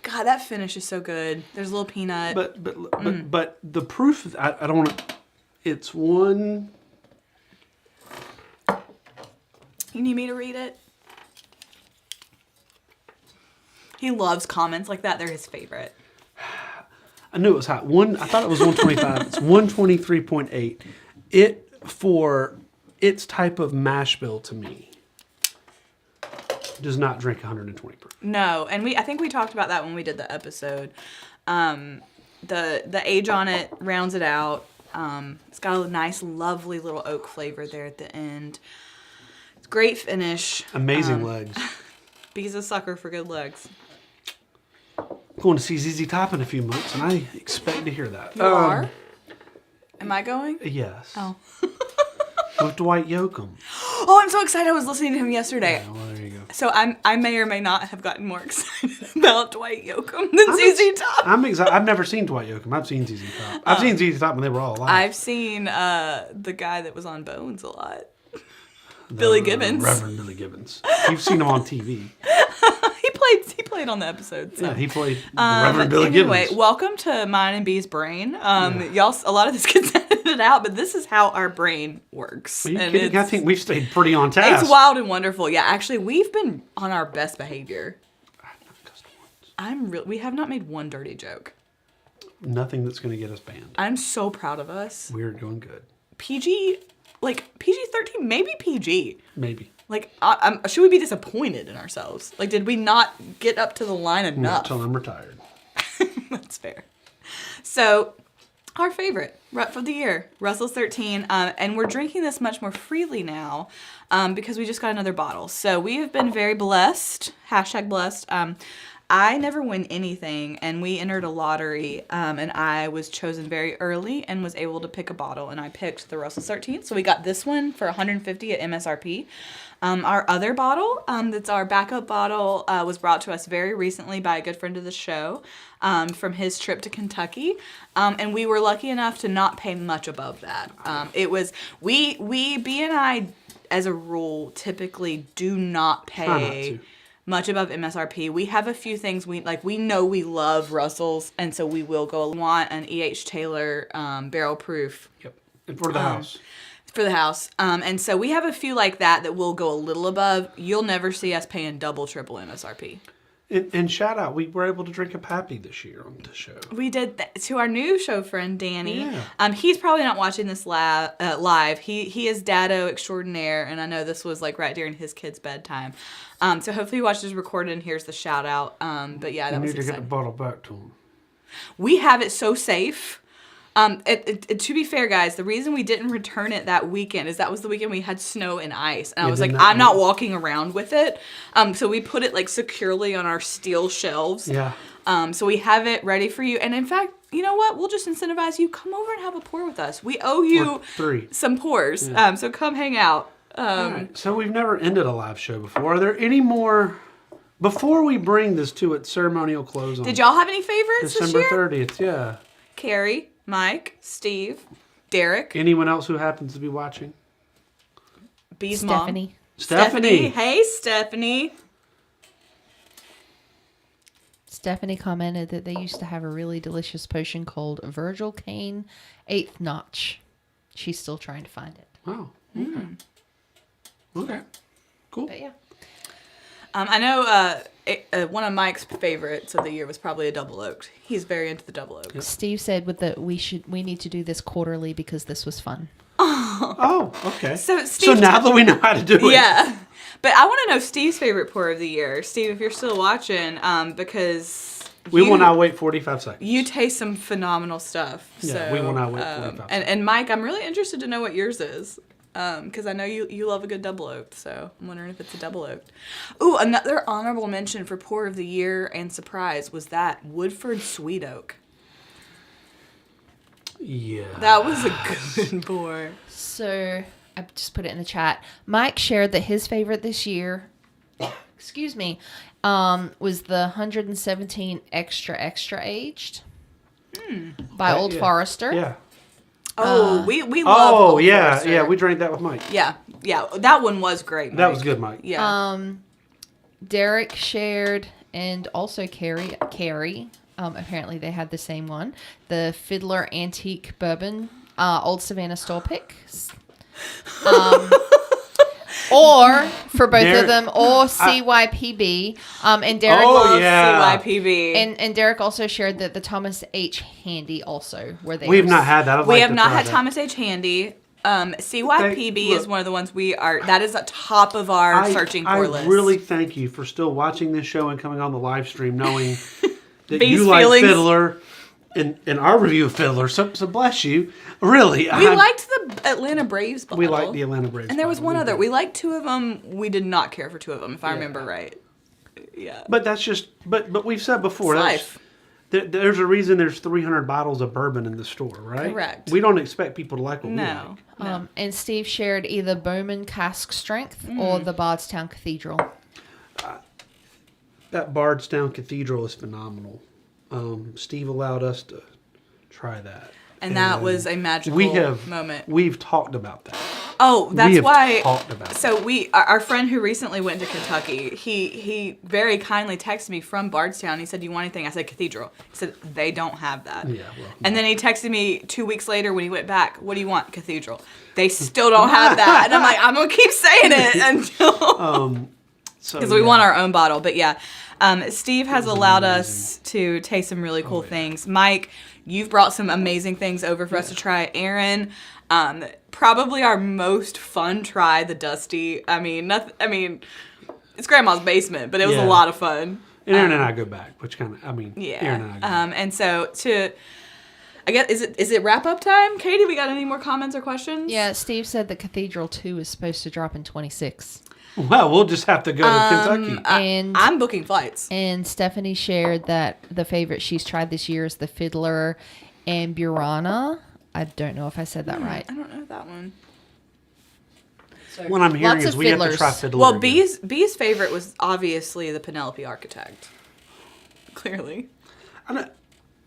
God, that finish is so good. There's a little peanut. But the proof, I don't want to. It's one. You need me to read it? He loves comments like that. They're his favorite. I knew it was hot. I thought it was 125. It's 123.8. It for its type of mash bill to me. does not drink 120 proof. No, and I think we talked about that when we did the episode. The age on it rounds it out. It's got a nice, lovely little oak flavor there at the end. It's great finish. Amazing legs. Bee's a sucker for good legs. Going to see ZZ Top in a few months, and I expect to hear that. You are? Am I going? Yes. Oh. With Dwight Yoakam. Oh, I'm so excited. I was listening to him yesterday. Yeah, well, there you go. So I may or may not have gotten more excited about Dwight Yoakam than ZZ Top. I'm excited. I've never seen Dwight Yoakam. I've seen ZZ Top. I've seen ZZ Top when they were all alive. I've seen the guy that was on Bones a lot. Billy Gibbons. Reverend Billy Gibbons. You've seen him on TV. He played on the episode. So. Yeah, he played Reverend Billy Gibbons. Anyway, welcome to Mine and Bee's Brain. Y'all, a lot of this gets edited out, but this is how our brain works. Are you kidding? I think we've stayed pretty on task. It's wild and wonderful. Yeah, actually, we've been on our best behavior. We have not made one dirty joke. Nothing that's going to get us banned. I'm so proud of us. We're doing good. PG 13, maybe PG. Maybe. Like, should we be disappointed in ourselves? Like, did we not get up to the line enough? Not till I'm retired. That's fair. So, our favorite for the year, Russell's 13, and we're drinking this much more freely now because we just got another bottle. So, we have been very blessed, #blessed. I never win anything, and we entered a lottery, and I was chosen very early and was able to pick a bottle, and I picked the Russell's 13. So we got this one for $150 at MSRP. Our other bottle, that's our backup bottle, was brought to us very recently by a good friend of the show from his trip to Kentucky, and we were lucky enough to not pay much above that. It was B and I, as a rule, typically do not pay much above MSRP. We have a few things we know we love Russell's, and so we will go. We want an E.H. Taylor barrel proof. Yep. And for the house. For the house. And so we have a few like that will go a little above. You'll never see us paying double, triple MSRP. And shout out, we were able to drink a Pappy this year on the show. We did to our new show friend, Danny. Yeah. He's probably not watching this live. He is Dado extraordinaire, and I know this was like right during his kid's bedtime. So hopefully he watches recorded and hears the shout out. But yeah, that was exciting. We need to get the bottle back to him. We have it so safe. To be fair, guys, the reason we didn't return it that weekend is that was the weekend we had snow and ice. And I was like, I'm not walking around with it. So we put it like securely on our steel shelves. Yeah. So we have it ready for you. And in fact, you know what? We'll just incentivize you. Come over and have a pour with us. We owe you some pours. Yeah. So come hang out. All right. So we've never ended a live show before. Are there any more... Before we bring this to its ceremonial close on Did y'all have any favorites December this year? 30th, yeah. Carrie, Mike, Steve, Derek. Anyone else who happens to be watching? Bee's Stephanie. mom. Stephanie. Hey, Stephanie. Stephanie commented that they used to have a really delicious potion called Virgil Cane 8th Notch. She's still trying to find it. Oh, okay. Okay, cool. But yeah. I know one of Mike's favorites of the year was probably a double oaked. He's very into the double oaked. Yep. Steve said we need to do this quarterly because this was fun. Oh, okay. So now that we know how to do it. Yeah. But I want to know Steve's favorite pour of the year. Steve, if you're still watching, because we will not wait 45 seconds. You taste some phenomenal stuff. Yeah, so, we will not wait 45 seconds. And Mike, I'm really interested to know what yours is. Because I know you love a good double oaked, so I'm wondering if it's a double oaked. Ooh, another honorable mention for pour of the year and surprise was that Woodford Sweet Oak. Yeah. That was a good pour. So I just put it in the chat. Mike shared that his favorite this year, excuse me, was the 117 extra aged by Old Forester. Yeah. Oh, we love Old Forester. Yeah, we drank that with Mike. Yeah, that one was great, Mike. That was good, Mike. Yeah. Derek shared, and also Carrie, apparently they had the same one, the Fiddler Antique Bourbon, Old Savannah store pick. Or for both of them, or CYPB. And Derek loves CYPB. And Derek also shared that the Thomas H. Handy also were there. We've not had that. We have not had Thomas H. Handy. CYPB is one of the ones that is at top of our searching for list. I really thank you for still watching this show and coming on the live stream, knowing that B's you like feelings. Fiddler and our review of Fiddler. So bless you. Really. We liked the Atlanta Braves bottle. We liked the Atlanta Braves. And there was bottle. one other. We liked two of them. We did not care for two of them, if I remember right. Yeah. But that's just, but we've said before, It's that's, life. there's a reason there's 300 bottles of bourbon in the store, right? Correct. We don't expect people to like what we No. like. And Steve shared either Bowman Cask Strength or the Bardstown Cathedral. That Bardstown Cathedral is phenomenal. Steve allowed us to try that. And that was a magical moment. We've talked about that. Oh, that's we have why. Talked about So our friend who recently went to Kentucky, he very kindly texted me from Bardstown. He said, "Do you want anything?" I said, "Cathedral." He said, "They don't have that." Yeah, well, and then he texted me 2 weeks later when he went back. "What do you want?" "Cathedral." "They still don't have that." And I'm like, I'm gonna keep saying it until because we want our own bottle. But yeah, Steve has allowed us to taste some really cool things. Mike, you've brought some amazing things over for us to try. Aaron, probably our most fun try, the Dusty. I mean, it's Grandma's basement, but it was a lot of fun. And Aaron and I go back, which kind of, Yeah. Aaron and I go back. And so I guess, is it wrap up time? Katie, we got any more comments or questions? Yeah, Steve said that Cathedral 2 is supposed to drop in 26. Well, we'll just have to go to Kentucky. And I'm booking flights. And Stephanie shared that the favorite she's tried this year is the Fiddler and Burana. I don't know if I said that right. I don't know that one. What I'm hearing Lots is of we have to fiddlers. try Fiddler. Well, again. B's favorite was obviously the Penelope Architect. Clearly. I'm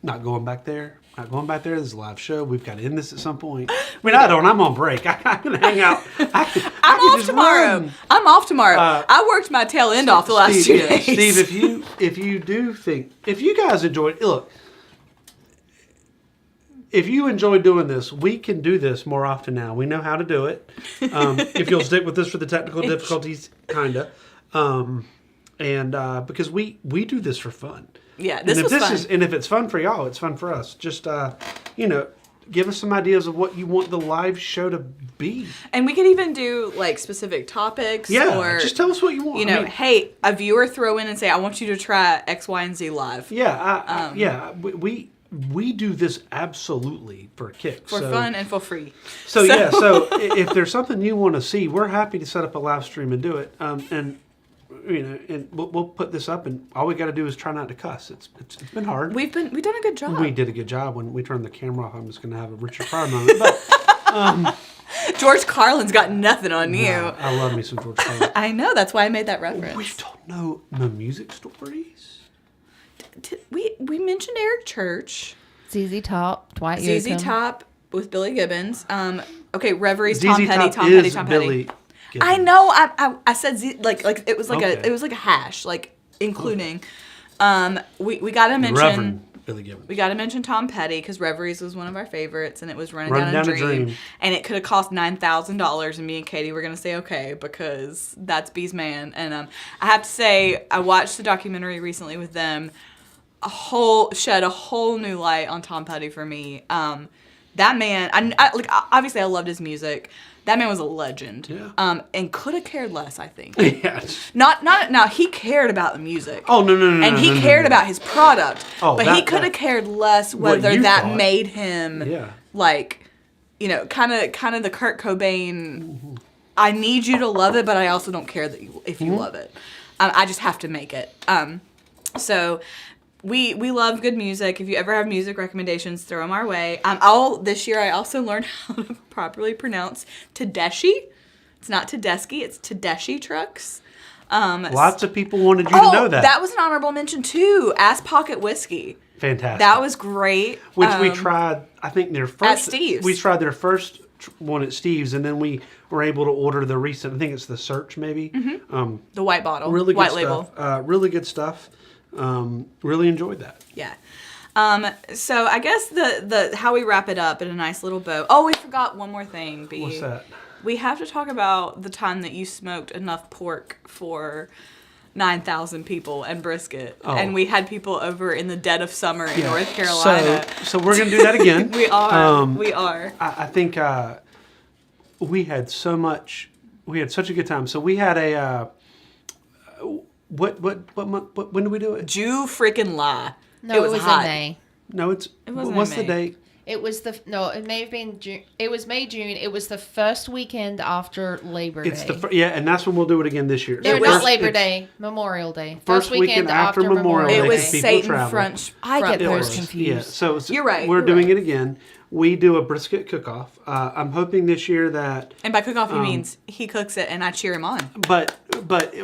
not going back there. Not going back there. This is a live show. We've got to end this at some point. I mean, I don't. I'm on break. I'm going to hang out. I'm off tomorrow. I'm off tomorrow. I worked my tail end off the last 2 days. Steve, if you do think, if you guys enjoyed, look, if you enjoy doing this, we can do this more often now. We know how to do it. If you'll stick with us for the technical difficulties, kind of. And because we do this for fun. Yeah, this was fun. And if it's fun for y'all, it's fun for us. Just, give us some ideas of what you want the live show to be. And we could even do like specific topics. Yeah, or, just tell us what you want. Hey, a viewer throw in and say, "I want you to try X, Y, and Z live." Yeah, we do this absolutely for a kick. For fun and for free. So if there's something you want to see, we're happy to set up a live stream and do it. And we'll put this up, and all we got to do is try not to cuss. It's been hard. We've done a good job. We did a good job. When we turned the camera off, I'm just going to have a Richard Pryor moment. But George Carlin's got nothing on you. I love me some George Carlin. I know, that's why I made that reference. We don't know no music stories. We mentioned Eric Church. ZZ Top, Dwight Yoakam. ZZ Top with Billy Gibbons. Okay, Reveries, ZZ Tom Petty, Top Tom Petty, is Tom Petty. Billy Gibbons. I know. I said like it was like Okay. it was like a hash, like including. We gotta mention Reverend Billy Gibbons. We gotta mention Tom Petty because Reveries was one of our favorites, and it was Running Running Down a Down a Dream. Dream. And it could have cost $9,000, and me and Katie were gonna say okay because that's B's man. And I have to say I watched the documentary recently with them. Shed a whole new light on Tom Petty for me. That man, obviously I loved his music. That man was a legend. Yeah. And could have cared less, I think. Yes. Now he cared about the music. Oh no. And he cared about his product. Oh, but he could have cared less whether you that thought. made him like, kind of the Kurt Cobain. Mm-hmm. I need you to love it, but I also don't care if you love it. I just have to make it. So. We love good music. If you ever have music recommendations, throw them our way. This year I also learned how to properly pronounce Tedeschi. It's not Tedeschi, it's Tedeschi trucks. Lots of people wanted you to know that. That was an honorable mention too. Ass Pocket Whiskey. Fantastic. That was great. Which we tried, I think their first. At Steve's. We tried their first one at Steve's, and then we were able to order the recent, I think it's the Search maybe. Mm-hmm. The white bottle. Really good white stuff. label. Really good stuff. Really enjoyed that. Yeah. So I guess the how we wrap it up in a nice little bow. Oh, we forgot one more thing, B. What's that? We have to talk about the time that you smoked enough pork for 9,000 people and brisket. Oh. And we had people over in the dead of summer in North Carolina. So we're going to do that again. We are. We are. I think we had such a good time. So we had a what month? When did we do it? Jew freaking lie. No, it was hot. in May. No, it wasn't what's in the May. date? It was it may have been June. It was May, June. It was the first weekend after Labor Day. It's and that's when we'll do it again this year. No, It was- not Labor Day. Memorial Day. First weekend after Memorial Day. It was because people Satan travel. French. I get front those porch. confused. Yeah, so You're right, We're you're doing right. it again. We do a brisket cook-off. I'm hoping this year that, And by cook off, he means he cooks it and I cheer him on. but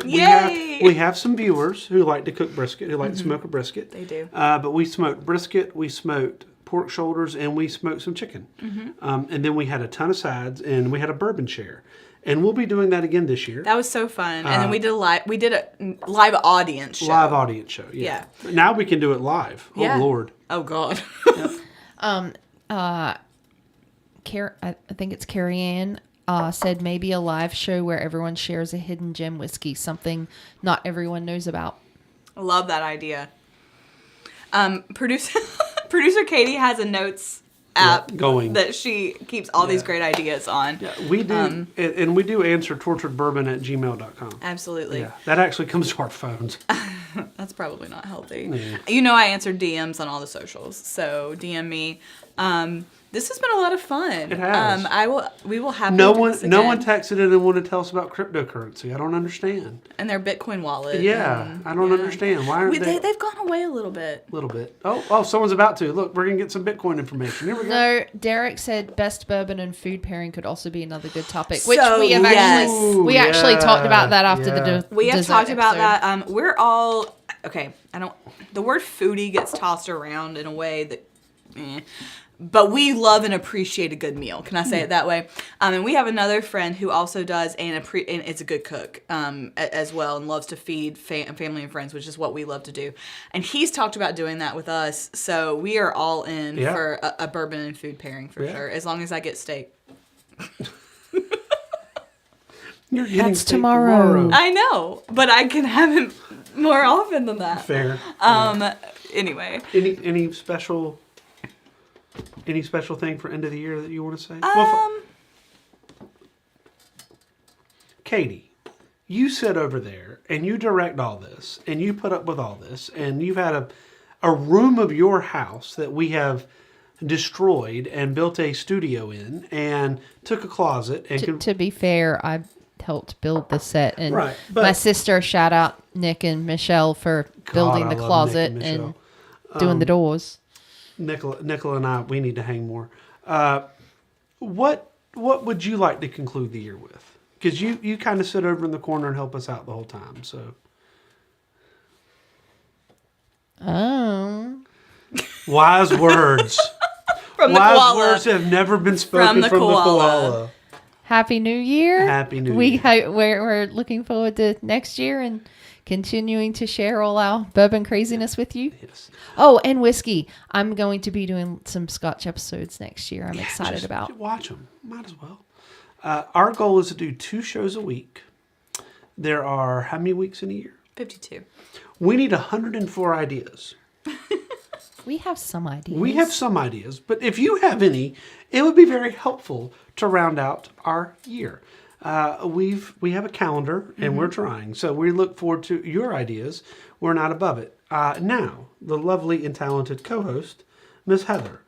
Yay! we have some viewers who like to cook brisket, who like to smoke a brisket. They do. But we smoked brisket, we smoked pork shoulders, and we smoked some chicken. And then we had a ton of sides, and we had a bourbon share. And we'll be doing that again this year. That was so fun. And then we did a live audience show. Live audience show. Yeah. Now we can do it live. Yeah. Oh Lord. Oh God. I think it's Carrie Ann said maybe a live show where everyone shares a hidden gem whiskey, something not everyone knows about. I love that idea. Producer Katie has a notes app going. that she keeps all these great ideas on. Yeah, we do. And we do answer torturedbourbon@gmail.com. Absolutely. Yeah, that actually comes to our phones. That's probably not healthy. Yeah. You know I answer DMs on all the socials, so DM me. This has been a lot of fun. It has. We will have No do one this no again. one texted in and wanted to tell us about cryptocurrency. I don't understand. And their Bitcoin wallet. Yeah, and- I don't understand. Why aren't they? They've gone away a little bit. A little bit. Oh, someone's about to. Look, we're going to get some Bitcoin information. Here we go. No, Derek said best bourbon and food pairing could also be another good topic, which So, we have yes. actually actually talked about that after the We have dessert talked about episode. that. We're all okay. The word foodie gets tossed around in a way that, but we love and appreciate a good meal. Can I say it that way? And we have another friend who also does and it's a good cook as well, and loves to feed family and friends, which is what we love to do. And he's talked about doing that with us, so we are all in for a bourbon and food pairing for sure. As long as I get steak. You're getting That's steak tomorrow. I know, but I can have it more often than that. Fair. Anyway. Any special thing for end of the year that you want to say? Katie, you sit over there and you direct all this and you put up with all this, and you've had a room of your house that we have destroyed and built a studio in and took a closet and To be fair, I helped build the set, and Right, but- my sister, shout out Nick and Michelle for building I the love closet Nick and and doing the doors. Nicola and I, we need to hang more. What would you like to conclude the year with? Because you kind of sit over in the corner and help us out the whole time. So Oh, wise words. From the Wise koala. words have never been spoken the from the koala. koala. Happy New Year! Happy New Year. We're looking forward to next year and continuing to share all our bourbon craziness with you. Yes. Oh, and whiskey. I'm going to be doing some Scotch episodes next year. I'm excited Just about. watch them. Might as well. Our goal is to do 2 shows a week. There are how many weeks in a year? 52. We need 104 ideas. We have some ideas. We have some ideas, but if you have any, it would be very helpful to round out our year. We have a calendar and we're trying, so we look forward to your ideas. We're not above it. Now, the lovely and talented co-host, Miss Heather.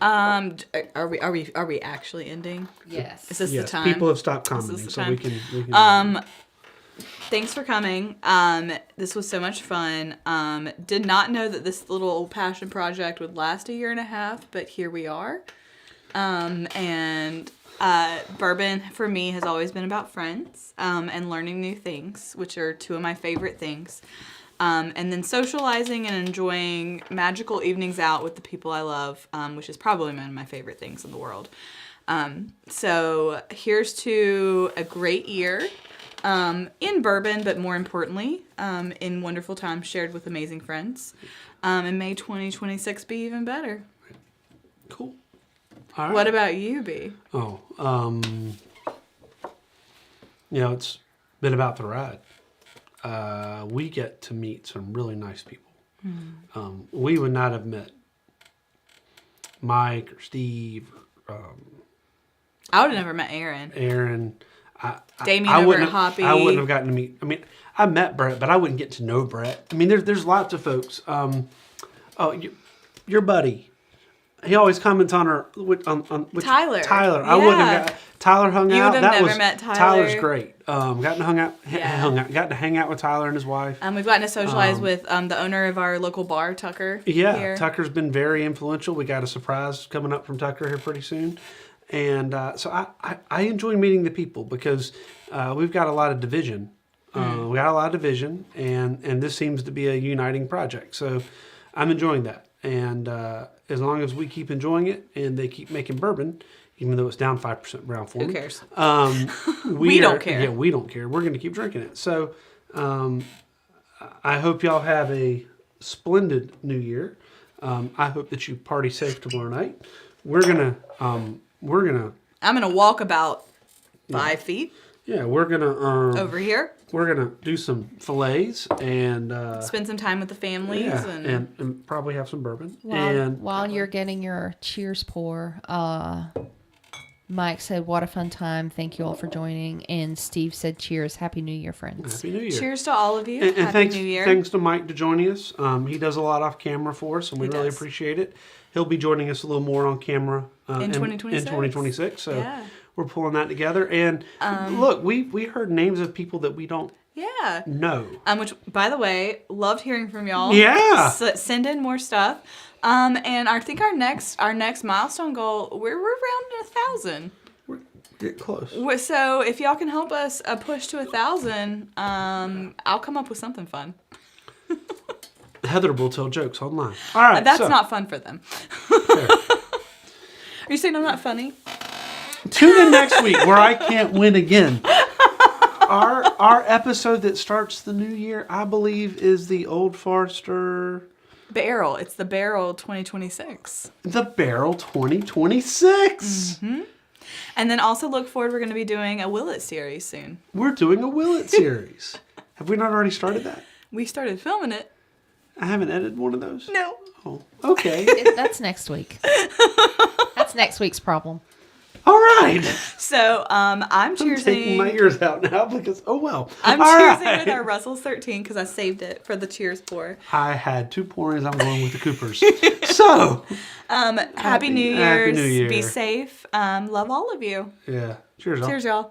Are we actually ending? Yes. Is this Yes, the time? people have stopped This is commenting, the so time. we can. Thanks for coming. This was so much fun. Did not know that this little passion project would last a year and a half, but here we are. And bourbon for me has always been about friends and learning new things, which are 2 of my favorite things. And then socializing and enjoying magical evenings out with the people I love, which is probably one of my favorite things in the world. So here's to a great year. In bourbon, but more importantly, in wonderful times shared with amazing friends. And may 2026 be even better. Cool. All right. What about you, B? Oh, it's been about the ride. We get to meet some really nice people. We would not have met Mike or Steve, I would have never met Aaron. Aaron. Damien I over wouldn't at Hoppy. I wouldn't have gotten to meet. I mean, I met Brett, but I wouldn't get to know Brett. I mean, there's lots of folks. Your buddy. He always comments on her Tyler. Tyler. I wouldn't have got Tyler hung You out. would have never met Tyler. Tyler's great. Got to hang out with Tyler and his wife. We've gotten to socialize with the owner of our local bar, Tucker. Yeah, here. Tucker's been very influential. We got a surprise coming up from Tucker here pretty soon. And so I enjoy meeting the people because we've got a lot of division. We got a lot of division, and this seems to be a uniting project. So I'm enjoying that. And as long as we keep enjoying it and they keep making bourbon, even though it's down 5% brown form. Who cares? We don't care. Yeah, we don't care. We're going to keep drinking it. So I hope y'all have a splendid New Year. I hope that you party safe tomorrow night. I'm gonna walk about 5 feet. Yeah, we're gonna over here. We're gonna do some fillets and spend some time with the families and probably have some bourbon. While you're getting your cheers pour, Mike said, "What a fun time! Thank you all for joining." And Steve said, "Cheers! Happy New Year, friends!" Happy New Year! Cheers to all of you! And Happy New Year! Thanks to Mike to joining us. He does a lot off camera for us, and we really appreciate it. He'll be joining us a little more on camera in 2026. In 2026, so we're pulling that together. And look, we heard names of people that we don't know. Which, by the way, loved hearing from y'all. Yeah, send in more stuff. And I think our next milestone goal, we're rounding 1,000. We're getting close. So if y'all can help us push to 1,000, I'll come up with something fun. Heather will tell jokes online. All right, that's not fun for them. Are you saying I'm not funny? Tune in next week where I can't win again. Our episode that starts the new year, I believe, is the Old Forester Barrel. It's the Barrel 2026. The Barrel 2026. Mm-hmm. And then also look forward, we're going to be doing a Willet series soon. We're doing a Willet series. Have we not already started that? We started filming it. I haven't edited one of those? No. Oh, okay. That's next week. That's next week's problem. All right. So I'm cheersing. I'm taking my ears out now because, oh well. I'm cheersing with our Russell's 13 because I saved it for the cheers pour. I had 2 pourings. I'm going with the Coopers. So. Happy New Year's. Happy New Year. Be safe. Love all of you. Yeah. Cheers, y'all. Cheers, y'all.